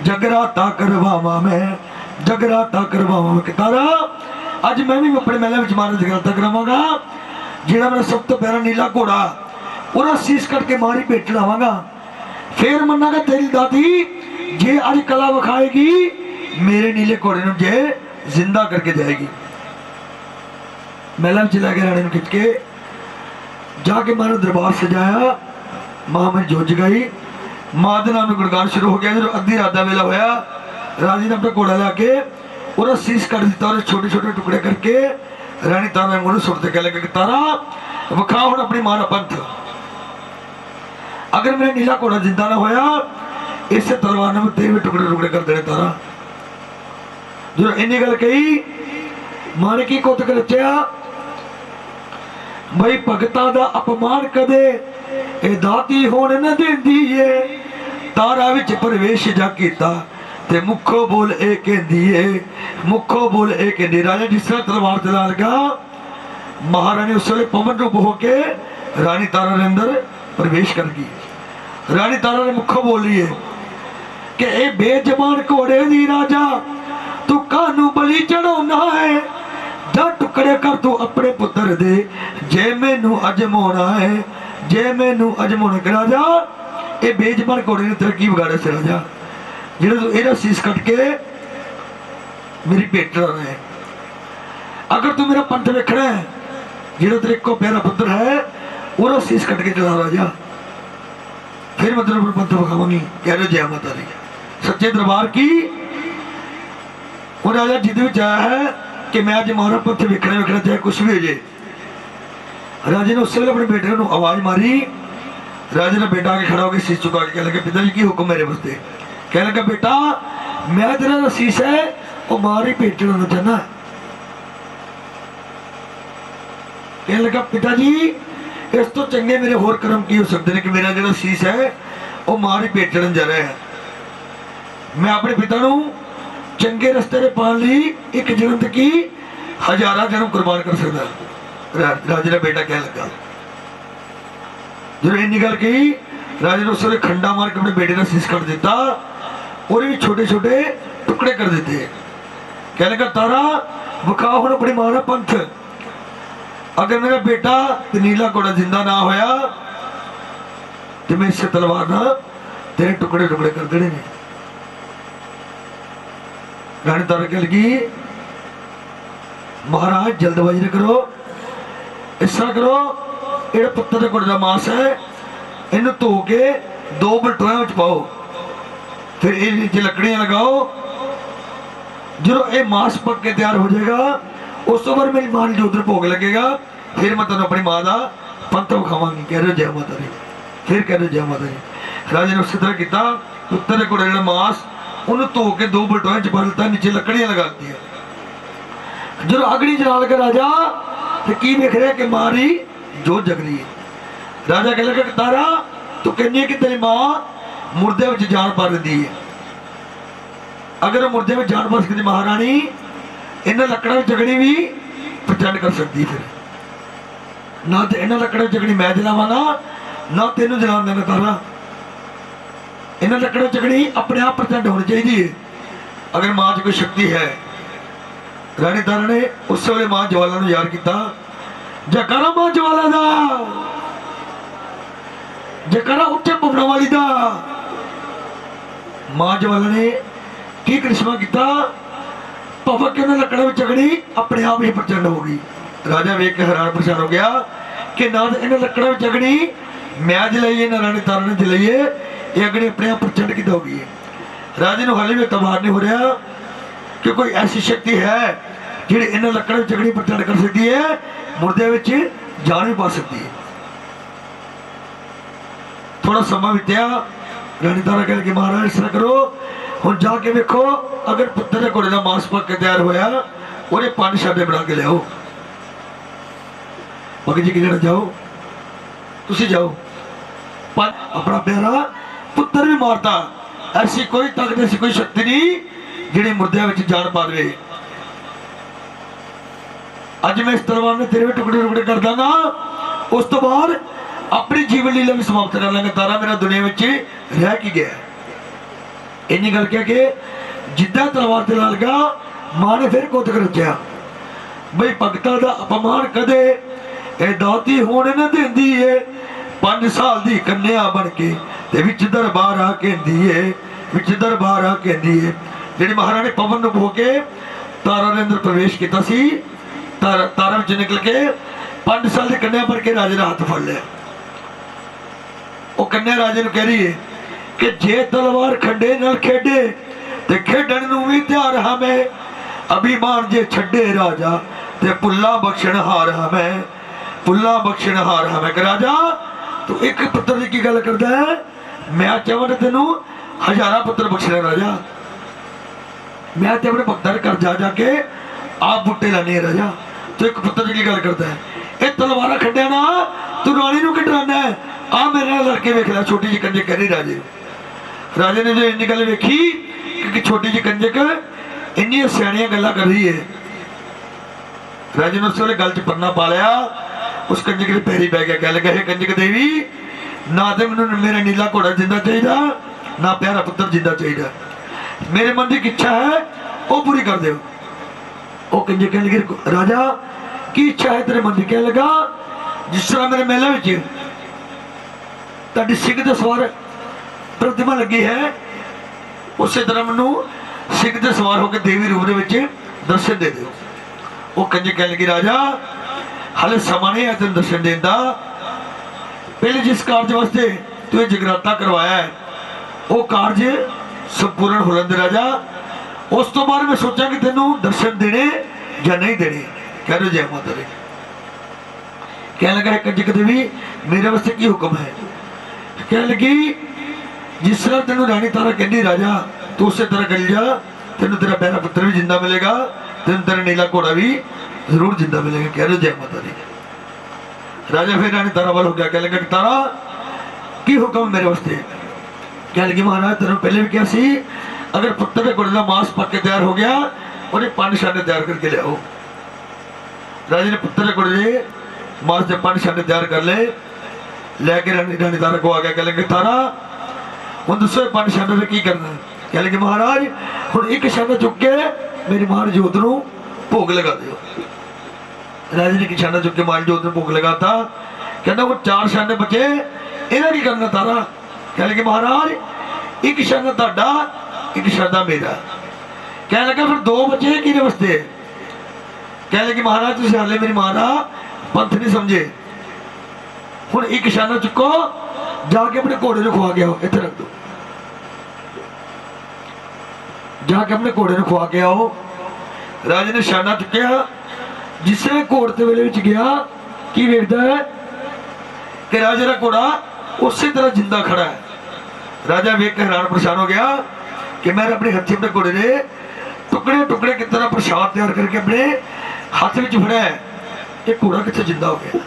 जगराता करवावा मैं, जगराता करवावा मैं। तारा अज मैं भी अपने महल विच मारा जगराता करावांगा। जिहड़ा मेरा सब तो प्यारा नीला घोड़ा उहदा सीस कट के मारी भेट चढ़ावांगा। फिर मन्नागा तेरी दादी जे अज कला विखाएगी मेरे नीले घोड़े नूं जे जिंदा करके जाएगी। महल में लैके राणी खिंच के जाके मां दरबार सजाया। मां में जोत जगाई, मां के नाम गुणगान शुरू हो गया। जो अद्धी रात का वेला होया राजी ने अपना घोड़ा लैके और सीस कट दिता और छोटे छोटे टुकड़े करके रानी तारा मुंह सुटते कह लगे तारा विखा हुण अपनी मां का पंथ। अगर मेरा नीला घोड़ा जिंदा ना होया इस तलवार ने तेरे टुकड़े टुकड़े कर देने। तारा जो इन्नी गल कही मां ने की कौतक रचिया, भाई भगतां दा अपमान कदे ए दाती होण न देंदी है। तारा विच प्रवेश जा कीता ते मुखो बोल ए कहंदी है, मुखो बोल ए कहंदी। राजा जिस तरह तलवार चला लगा महारानी उस वेले पवन रूप होके रानी तारा के अंदर प्रवेश कर गई। रानी तारा ने मुखो बोली है कि ए बेजबान घोड़े दी राजा तू कानू बलि चढ़ाना है, जा टुकड़े कर तू अपने पुत्र दे जे मैनू अजमाना है, जे मैनू अजमाना। राजा ये बेजबान घोड़े ने तेरा की बिगाड़े से राजा जिहड़ा तू एदा सीस कट के मेरी भेट चढ़ाना है। अगर तू मेरा पंथ वेखना है जिहड़ा तेरे को प्यारा पुत्र है वो सीस कट के चढ़ा राजा, फिर मैं तेरे पर पंथ विखावांगी। कह रहे जय माता दी सच्चे दरबार की। और राजा जिद विच आया है कि मैं अज मारा पंथ वेखना वेखना चाहे कुछ भी हो जाए। राजे ने उस वेले अपने बेटे को आवाज मारी। राजे ने बेटा आके खड़ा होकर शीश चुका के कह लगा पिताजी की हुक्म मेरे वास्ते। कह लगा बेटा मैं तेरा शीश है वो मार ही भेट चढ़ाना चाहना। कह लगा पिताजी इस तो चंगे मेरे होर कर्म की हो सकते हैं कि मेरा जो शीश है वो मार ही भेट चढ़न जा रहा है। मैं अपने पिता को चंगे रस्ते में पाने ली एक जन्म की हजारा जन्म कुर्बान कर सकता। राजे का बेटा कह लगा जो इन्नी गल कही राजे ने उस खंडा मार के अपने बेटे का शीश कट दिता और भी छोटे छोटे टुकड़े कर देते। कह लगा तारा विखा हुण अपनी मां का पंथ। अगर मेरा बेटा नीला घोड़ा जिंदा ना होया तो मैं इस तलवार ना तेरे टुकड़े टुकड़े कर देने ने। रानी तारा कह लगी महाराज जल्दबाजी न करो, इस तरह करो ये पत्थर के घोड़े का मांस है इन धो के 2 बलटोया में पाओ, फिर ये नीचे लकड़ियां लगाओ। जो ये मांस पक के तैयार हो जाएगा उस तो बाद मेरी मां जो उधर भोग लगेगा फिर मैं तेन अपनी मां का पंथ विखावांगी। कह रहे जय माता दी, फिर कह रहे जय माता दी। राजे ने उस तरह किया, पुत्र के घोड़े का मांस उन्हें धो के 2 बलटोए च पा दिता, नीचे लकड़ियां लगा दी। जो अग्नि जला लगा राजा तो की देख रहे कि मारी जो जग रही है। राजा कह लगा तारा तू कहनी कि तेरी मां मुर्दे में जान पा रही है, अगर मुर्दे में जान पा सकती महारानी इन्हें लकड़ा जगनी भी प्रचंड कर सकती, फिर ना तो इन्हें लकड़ा जगनी मैं जलावाना ना तेनों जला देना तारा। इन्हें लकड़ा जगनी अपने आप प्रचंड होनी चाहिए अगर मां च कोई शक्ति है। रानी तारा ने उस वेले मां ज्वाला नूं याद किया, जयकारा मां ज्वाला दा, जयकारा उच्चे भवनां वाली दा। मां ज्वाला ने की करिश्मा किया, भवक के लकड़ा में चगड़ी अपने आप ही प्रचंड हो गई। राजा वेख के हैरान परेशान हो गया कि ना तो इन्हें लकड़ा में चगड़ी मैं जलाइए ना रानी तारा ने जलाइए, ये अग्नि अपने आप प्रचंड कितना हो गई है। राजे को हाले भी तबार नहीं हो रहा कि कोई ऐसी शक्ति है जी इन्हें लकड़ में चगड़ी प्रचंड कर सकती है, मुर्दे में जान भी पा सकती है। थोड़ा समा बीत्या, रानी तारा कह लगी महाराज इस तरह करो हम जाके वेखो अगर पुत्र के घोड़े का मांस पक के तैयार होया और 5 शादे बना के लियाओ। बाकी जी कि जाओ तुसी जाओ, अपना प्यारा पुत्र भी मारता, ऐसी कोई ताकत ऐसी कोई शक्ति नहीं जिहड़ी मुर्दे में जान पा दे। अज मैं इस तलवार ने तेरे टुकड़े टुकड़े कर दांगा, उस तो बाद अपनी जीवन लीला भी समाप्त कर लेंगे। तारा मेरा दुनिया में रह की गया। इन्नी गल कह के जिद्दां तलवार ते लगा मां ने फिर कौतक रचा बई भगतां दा अपमान कदे ए दाती होने न देंदी है। 5 साल दी कन्या बन के ते विच दरबार आ कहंदी है, विच दरबार आ कहंदी है। जिहड़ी महारानी पवन नूं हो के तारा दे अंदर प्रवेश किया सी, तारा विच निकल के 5 साल की कन्या बन के राजे का हाथ फड़ लिया। वो कन्या राजे नूं कह रही है कि जे तलवार खंडे नाल खेडे ते खेडण नूं भी तैयार हां मैं, अभिमान जे छड्डे राजा ते पुल्ला बख्शण हार हां मैं, पुल्ला बख्शण हार हां मैं। कि राजा तू एक पुत्र की गल करदा है, मैं चाहवां तेनू 1000 पुत्र बख्शणा राजा, मैं ते अपने भक्तां दे घर जा जाके आप बूटे लाने राजा, तू एक पुत्र की गल करदा है। ये तलवारा खंडिया ना तू रानी नूं कि डराना है, आ मेरे नाल लड़के वेख लै। छोटी जी कंजक कह रही राजे, राजे ने जो इन्नी गल वेखी कि छोटी जी कंजक इन्नी सियाणियां गल्लां कर रही है, राजे ने उस वेले गल च पन्ना पा लिया, उस कंजक के पैरी पै गया। कह लगा हे कंजक देवी ना तो मैनूं मेरा नीला घोड़ा जिंदा चाहिए ना प्यारा पुत्र जिंदा चाहिए, मेरे मन की इच्छा है वो पूरी कर दो। वो कंजक कह लगी राजा की इच्छा है तेरे मन की? कह लगा जिस तरह मेरे मेले में तुहाडी सिंह दे सवार प्रतिमा लगी है, उस तरह मैनू सिंह दे सवार होकर देवी रूप के दर्शन दे दो। वो कंजक कह लगी राजा हाले समा नहीं है तेन दर्शन देने का, पहले जिस कार्य वास्ते तू जगराता करवाया है वो कार्य संपूर्ण हो लेंदे राजा, उस तो बाद मैं सोचा कि तेनू दर्शन देने या नहीं देने। कह रहे जय माता दी। कह लगा कंजक देवी मेरे वास्ते की हुक्म है? कह लगी जिस तरह तेन रानी तारा कहती राजा तू उस तरह कर जा, तेन तेरा पहला पुत्र भी जिंदा मिलेगा, तेन तेरा नीला घोड़ा भी जरूर जिंदा मिलेगा। कह रहे जय माता दी। राजा फिर रानी तारा वाल हो गया, कह लगा कि तारा की हुक्म मेरे वास्ते? कह लगी महाराज तेन पहले भी क्या सी अगर पुत्र के घोड़े का मांस पक के तैयार हो गया उन्हें 5 शाने तैयार करके लियाओ। राजे ने पुत्र के घोड़े मांस के 5 शाने तैयार कर ले, लैके रानी तारा को आ गया। कह लगे तारा हम दसो 5 शाने से की करना है? कह लगे महाराज हम एक शाना चुक के मेरी मां जोत नूं भोग लगा दो। राजे ने एक शाना चुक के मां जोत नूं भोग लगाता, कहना वो 4 शाने बचे इन्हें की करना तारा? कह लगे महाराज एक शाना तुहाडा एक शाना मेरा। कह लगा फिर 2 बचे कि वास्ते? कह लगे महाराज तुसीं हाले मेरी मां दा पंथ नहीं समझे, हुण एक शाना चुको जाके अपने घोड़े को खुआ के आओ, इत्थे रख दो, जाके अपने घोड़े को खुआ के आओ। राजे ने शाना चुकया, जिसने घोड़ ते वेले विच गया की वेखदा है कि राजा का घोड़ा उसी तरह जिंदा खड़ा है। राजा वेख के हैरान परेशान हो गया कि मैं अपने हथी अपने घोड़े ने टुकड़े टुकड़े की तरह प्रसाद तैयार करके अपने हाथ में फड़ा है, ये घोड़ा कितने जिंदा हो गया।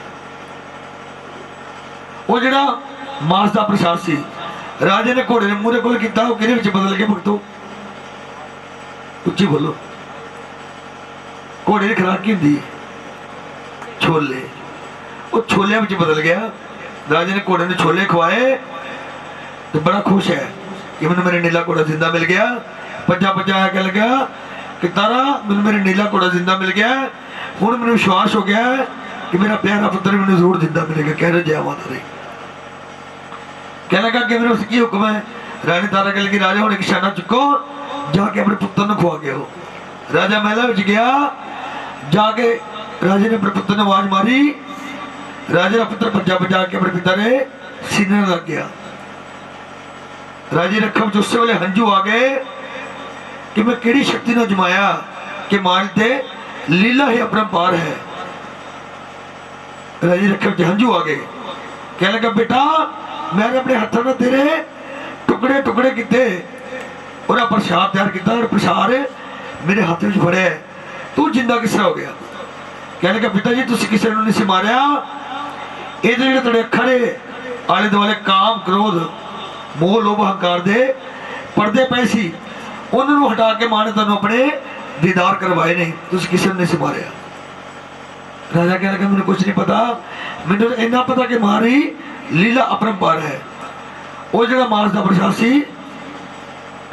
वो जो मांस का प्रसाद सी राजे ने घोड़े ने मूहरे कोल किया, वो किहदे विच बदल गया भगतो? उच्ची बोलो। घोड़े की खुराक की होंदी है? छोले। वो छोलिया में बदल गया। राजे ने घोड़े ने छोले खवाए तो बड़ा खुश है कि मैंने मेरा नीला घोड़ा जिंदा मिल गया। पंजा पंजा आके लगा कि तारा मैंने मेरा नीला घोड़ा जिंदा मिल गया, हुण मैंने विश्वास हो गया कि मेरा प्यारा पुत्र मैंने जरूर जिंदा मिलेगा। कह रहे जय माता दी। कह लगा कि मेरे उसकी हुक्म है। रानी तारा कह लगी राजा हुण एक शाना चुको, जाके अपने पुत्र ने खुआ के हो। राजा महला विच गया, जाके राजे ने अपने पुत्र ने आवाज मारी। राजे का पुत्र भजा भजा के अपने पिता ने सीने लग गया। राजे रखम उस वेले हंजू आ गए कि मैं केड़ी शक्ति ने जमाया कि मानते लीला ही अपरंपार है। राजे रखम च हंजू आ गए। कह लगा बेटा मैंने अपने हाथों में तेरे टुकड़े टुकड़े किए और प्रसाद तैयार किया और प्रसाद मेरे हाथ में फड़े, तू जिंदा किस तरह हो गया? कह लगा पिता जी तुम किसी ने नहीं मारिया, ये जो तेरे अखर आले दुआले काम क्रोध मोह लोभ हंकार दे पड़दे पे सी उन्होंने हटा के मां ने तेन अपने दीदार करवाए नहीं, तुम किसी ने नहीं मारिया। राजा कह लगा मैंने कुछ नहीं पता, मैंने इन्ना पता कि मारी लीला अपरंपार है। वो जो मांस का प्रसाद सी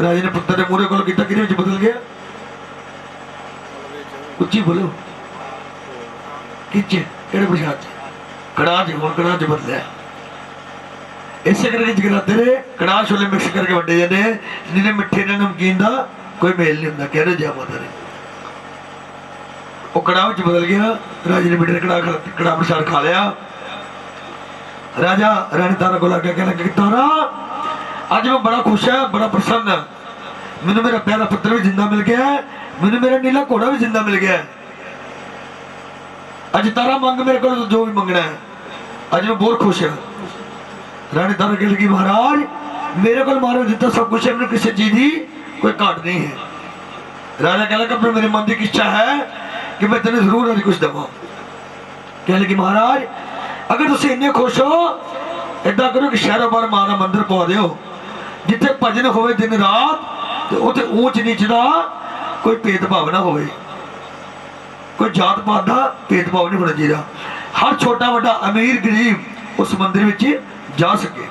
राजे ने पुत्र ने मूहरे कोल किया, किहदे बदल गया? उच्ची बोलो। किच केड़े प्रसाद च? कड़ाह च। हुण कड़ाह च बदलिया। इसे करके जगराते ने कड़ाह छोले मिक्स करके वंडे जाते हैं, जिन्हें मिठे ने नमकीन का कोई मेल नहीं होंगे। कह रहे जय माता दी। वो कड़ाह में बदल गया। राजे ने बेटे ने कड़ाह प्रसाद खा लिया। राजा रानी तारा को लग गया, कहने लगा तारा अज मैं बड़ा खुश है, बड़ा प्रसन्न, मैंने मेरा प्यारा पुत्र भी जिंदा मिल गया है, मैंने मेरा नीला घोड़ा भी जिंदा मिल गया है। अज तारा मंग मेरे को जो भी मंगना है, अज मैं बहुत खुश हाँ। रानी तारा कह लगी महाराज मेरे को महाराज जितना सब कुछ है, मैंने किसी चीज की कोई घाट नहीं है। राजा कह लगा मेरे मन की इच्छा है कि मैं तेने जरूर अज कुछ देवा। कह लगी महाराज अगर तुम इन्ने खुश हो इदा करो कि शहरों बार मां का मंदिर पवा दो, जिथे भजन हो दिन रात, तो उसे ऊंच नीच का कोई भेदभाव ना हो, कोई जात पात का भेदभाव नहीं होना चाहिए। हर छोटा बड़ा अमीर गरीब उस मंदिर में जा सके।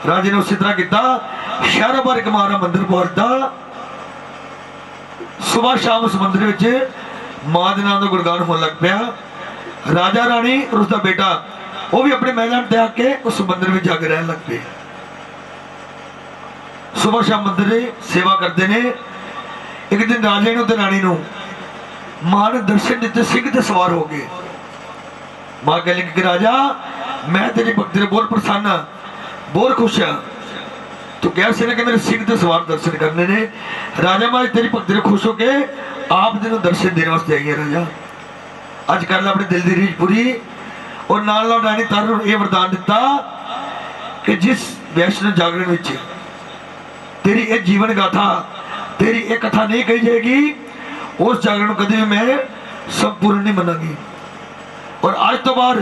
राजे ने उसी तरह किया, शहरों बार एक मां का मंदिर पवा दिता। सुबह शाम उस मंदिर में मां के नाम का गुणगान होने लग पाया। राजा रानी और उसका बेटा वो भी अपने महलों त्याग के उस मंदिर में जाके रहने लग पे। सुबह शाम मंदिर सेवा करते ने। एक दिन राजे ने रानी ने मां ने दर्शन दिते, सिंह ते सवार हो गए। मां कह लगी कि राजा मैं तेरी भक्ति ने बहुत प्रसन्न हाँ, बहुत खुश हाँ, तो क्या से कि मेरे सिंह ते सवार दर्शन करने ने। राजा मैं तेरी भक्ति ने खुश होके आप तेन दर्शन देने वास्ते आई है। राजा अज कर अपने दिल की रीझ पूरी। और नाल रानी तारा ने यह वरदान दिता कि जिस वैष्णव जागरण में तेरी एक जीवन गाथा, तेरी एक कथा नहीं कही जाएगी, उस जागरण को कभी भी मैं संपूर्ण नहीं मनांगी। और आज तो बाद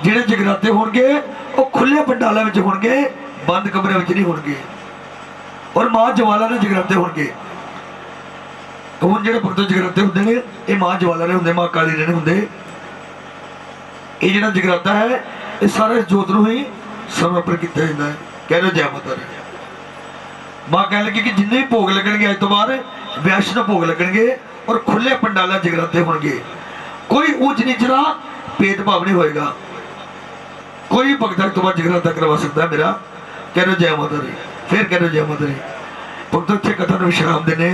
जिहड़े जगराते होंगे वो खुले पंडालों में होंगे, बंद कमरे में नहीं होंगे। और मां ज्वाला ने जगराते होंगे। हुण जिहड़े भगत जगराते होंगे ने ये मां ज्वाला ने होंगे, मां काली ने होंगे। ये जिहड़ा जगराता है ये सारा जोत नूं ही समर्पण किया जाता है। कह रहे जय माता दी। मां कह लगी कि जिन्ने भी भोग लगणगे अज तो बाद वैष्णव भोग लगणगे और खुले पंडाला जगराते होंगे, कोई ऊंच नीच का भेदभाव नहीं होएगा, कोई भी भगत तो बाद जगराता करवा सकता है मेरा। कह रहे जय माता दी। फिर कह रहे जय माता दी। भगत इत्थे कथा नूं विश्राम देने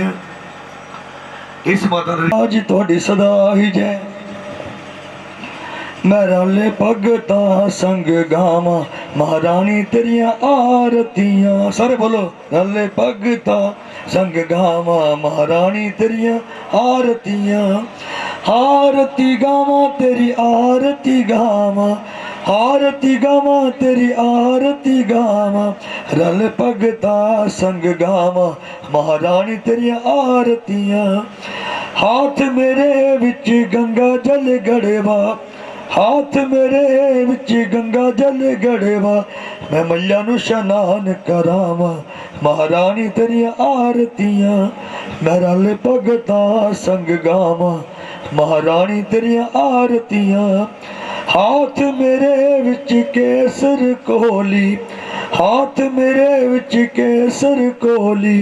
इस माता दी आज तुहाडी सदा ही जय। मैं रले भगता संग गावा महारानी तेरिया आरतियां। सारे बोलो रले भगता संग गावा महारानी तेरिया आरतियां। आरती गावा तेरी आरती गावा आरती गावा तेरी आरती गावा, रल भगता संग गावा, महारानी तेरी आरतियां। हाथ मेरे विच गंगा जल गड़ेवा, हाथ मेरे विच गंगा जल गड़ेवा, मैं मैया नू शनान करावा, महारानी तेरी आरतियां। मैं रल भगता संग गावा, महारानी तेरी आरतियां। हाथ मेरे विच केसर कोली, हाथ मेरे विच केसर कोली,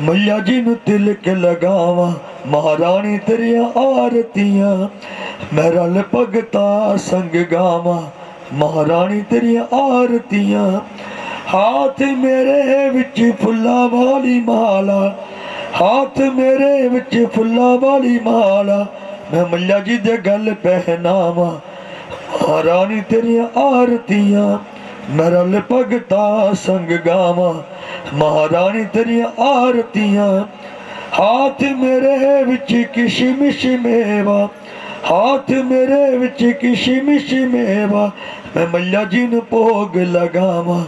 मैया जी नू तिलक लगावा, महारानी तेरी आरतियां। मैं रल भगता संग गावा, महारानी तेरी आरतियां। हाथ मेरे विच फुल्ला वाली माला, हाथ मेरे विच फुल्ला वाली माला, मैं मैया जी दे गल पहनावा, महारानी तेरी आरतियां। मैं रल भगता संग गावा, महारानी तेरी आरतियां। हाथ मेरे विच किशमिश मेवा, हाथ मेरे विच किशमिश मेवा, मैं मैया जी नू भोग लगावा,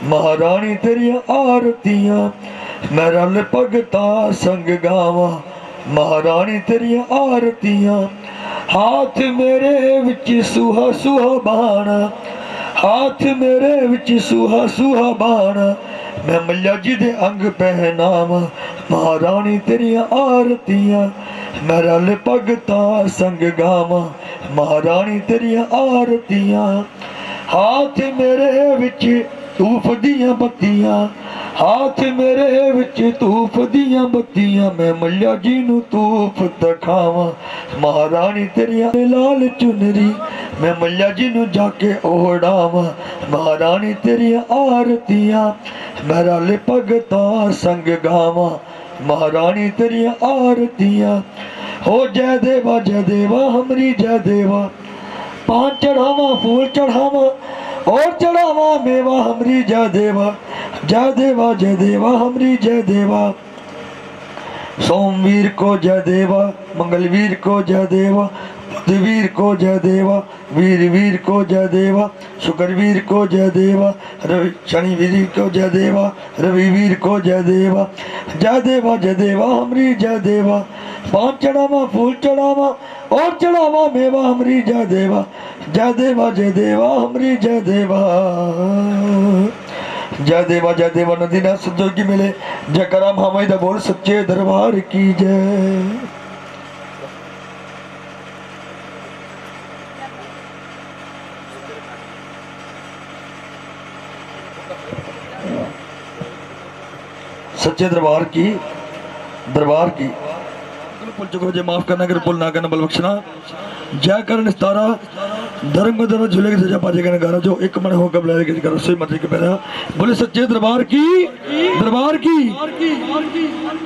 महारानी तेरी आरतियां। मैं रल भगता संग गावा, महारानी तेरी आरतियां। हाथ मेरे विच सुहा सुहा बाणा, हाथ मेरे विच सुहा सुहा बाणा, मैं मैया जी दे अंग पहनावा, महारानी तेरी आरतियां। मैं रल भगता संग गावा, महारानी तेरी आरतियां। हाथ मेरे विच धूफ दियां बत्तियां, हाथ मेरे विच धूफ दियां बत्तियां, मैं मैया जी नू धूफ दिखावा, महारानी तेरी लाल चुनरी, मैं मैया जी नू जाके ओढ़ावा, महारानी तेरी आरतियां। मैं रल भगता संग गावा, महारानी तेरी आरतियां। हो जय देवा हमरी जय देवा, पान चढ़ावा फूल चढ़ावा और चढ़ावा मेवा, हमरी जय देवा जय देवा हमरी जय देवा। सोमवीर को जय देवा, मंगलवीर को जय देवा, बुधवीर को जय देवा, वीर को जय देवा, शुक्रवीर को जय देवा, शनिवीर को जय देवा, रविवीर को जय देवा जय देवा हमरी जय देवा। पान चढ़ावा फूल चढ़ावा और चढ़ावा मेवा, हमरी जय देवा हमरी जय देवा। जय देवा नदी ना संजोगी मिले, जय कराम हमारी बोल सच्चे दरबार की जय। सच्चे दरबार की पुल चुको जय माफ करना, अगर पुल ना करना बल बख्शना। जय करण तारा धर्म को धर्म झूले की सजा पाजे का नगारा, जो एक मन हो कब लाए करो सोई मर्जी के पैदा। बोले सच्चे दरबार की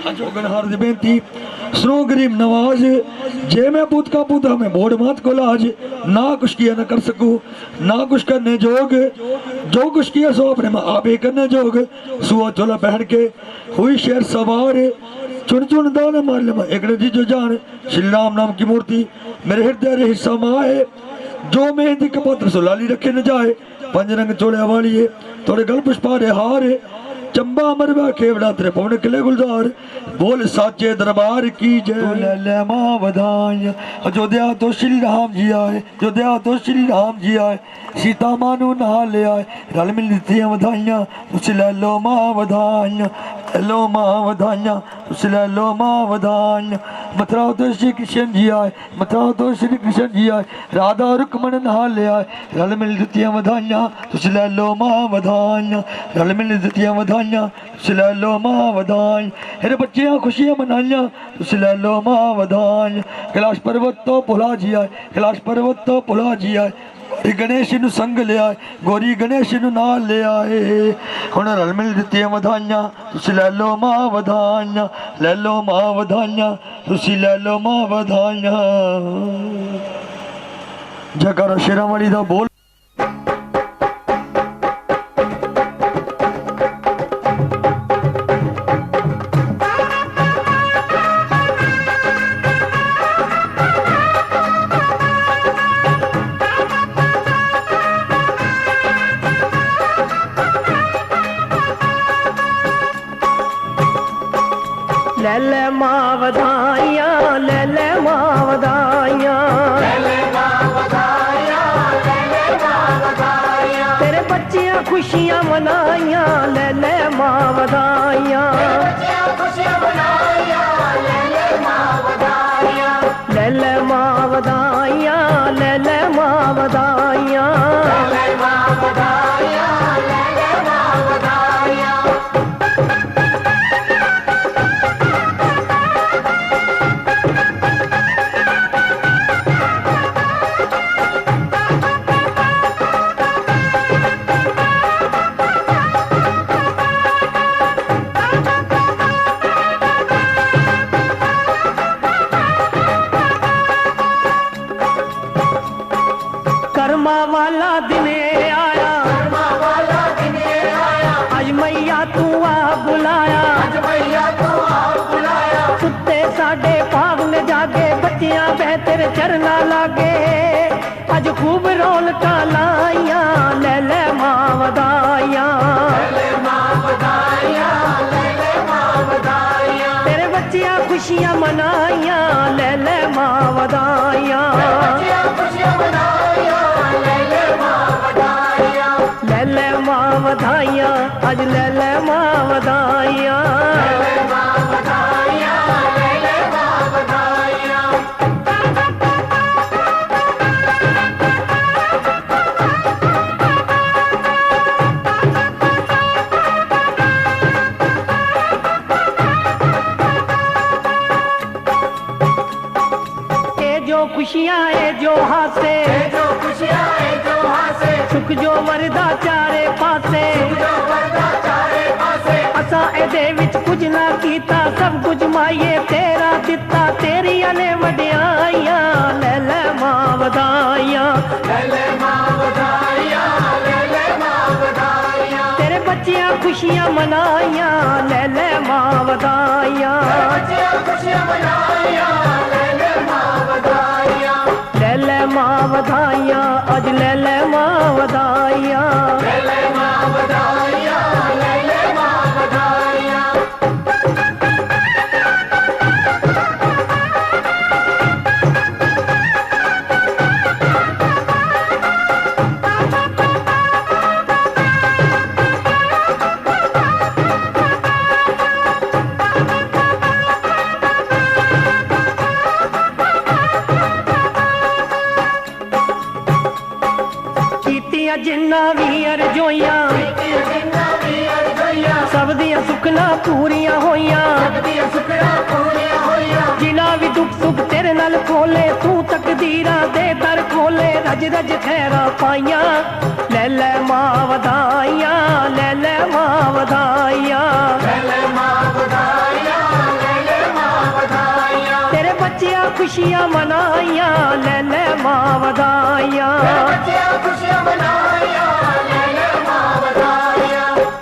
जो गणहार दी बेनती सुनो गरीब नवाज, जे मैं पूत का पूत हमें बोड़ मात को लाज, ना कुछ किया न कर सकूं ना कुछ करने जोग, जो कुछ किया सो अपने माँ आप ही करने जोग। सुआ चोला पहन के हुई शेर सवार, चुन चुन दाने मार ले एक जी जो जान, श्री राम नाम की मूर्ति मेरे हृदय रे हिस्सा माए, जो मेहंदी के पत्र सो लाली रखे न जाए, पंज रंग चोले वाली है थोड़े गल पुष्पारे हार, चंबा मरवा खेवड़ा तेरे पवन किले गुलजार। बोल साचे दरबार की जय। ले मां बधाई, अयोध्या तो श्री राम जी आए, अयोध्या तो श्री राम जी आए, सीता मानू नहा ले आए, रल मिल दित्तियां बधाइयां, तुसी ले लो मां बधाइयां, ले लो मां बधाइयां, तुसी ले लो मां बधाइयां। मथुरा तो श्री कृष्ण जी आए, मथुरा तो श्री कृष्ण जी आए, राधा रुक्मण नहा ले आए, रल मिल दित्तियां बधाइयां, तुसी ले लो मां बधाइयां, रल मिल दित्तियां बधाइयां, तुसी ले लो मां बधाइयां। मेरे बच्चियां खुशियां मनाइयां, तुसी ले लो मां बधाइयां। कैलाश पर्वत तो भुला जी आए, कैलाश पर्वत तो भुला जी आए, गणेश नू संग ले आए, गोरी गणेश नू नाल ले आए, हुण रल मिल दित्तियां बधाइयां, तुसी ले लो मां बधाइयां, ले लो मां बधाइयां, तुसी ले लो मां बधाइयां। जयकारा शेरां वाली दा बोल। ले मां वधाइयां, ले मां वधाइयां, तेरे बच्चियां खुशियां मनाइयां, ले मां वधाइयां, ले मां वधाइयां, ले मां वधाइयां। कर्मा वाला दिने आया, आज मैया तू आ बुलाया, सुते साडे पाग ने जागे, बच्चियां बह तेरे चरना लागे, आज खूब रौनका लाइया, ले मां वधाइयां, तेरे बच्चियां खुशियां मनाइयां, ले मां वधाइयां, ले मां वधाइयां, आज ले मां वधाइयां। जो खुशियां है जो हासे, सुख जो वरदा चारे पासे, असा एदे विच कुछ ना कीता, सब कुछ माये तेरा दिता, तेरिया ने वड्याइयां, ले मां वधाइयां, तेरे बच्चियां खुशियां मनाइयां, ले मां वधाइयां, ले मां वधाइयां, आज ले मां वधाइयां। जिन्ना भी अर्जोइयां, सब दियां सुखना पूरियां होइयां, जिना भी दुख सुख तेरे नाल खोले, तू तकदीरा दे दर खोले, रज रज खैरा पाइयां, ले मां वधाइयां, ले मां वधाइयां, तेरे बच्चियां खुशियां मनाइयां, ले मां वधाइयां,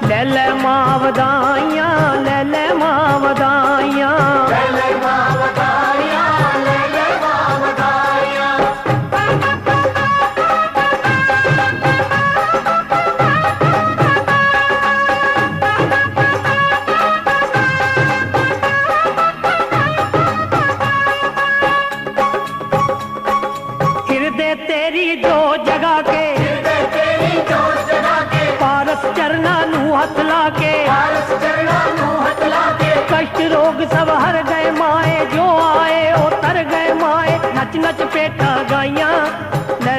ले मां वधाइयां, ले मां वधाइयां। हृदय तेरी जो जगा के, पारस चरना नू हथ लाके, कष्ट रोग सब हर गए माए, जो आए ओ तर गए माए, नच नच पेटा गाइयां,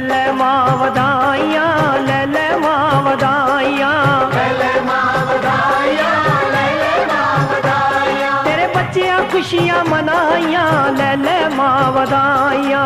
ले मां वधाइयां, ले मां वधाइयां, तेरे बच्चियां खुशियां मनाइयां, ले मां वधाइयां,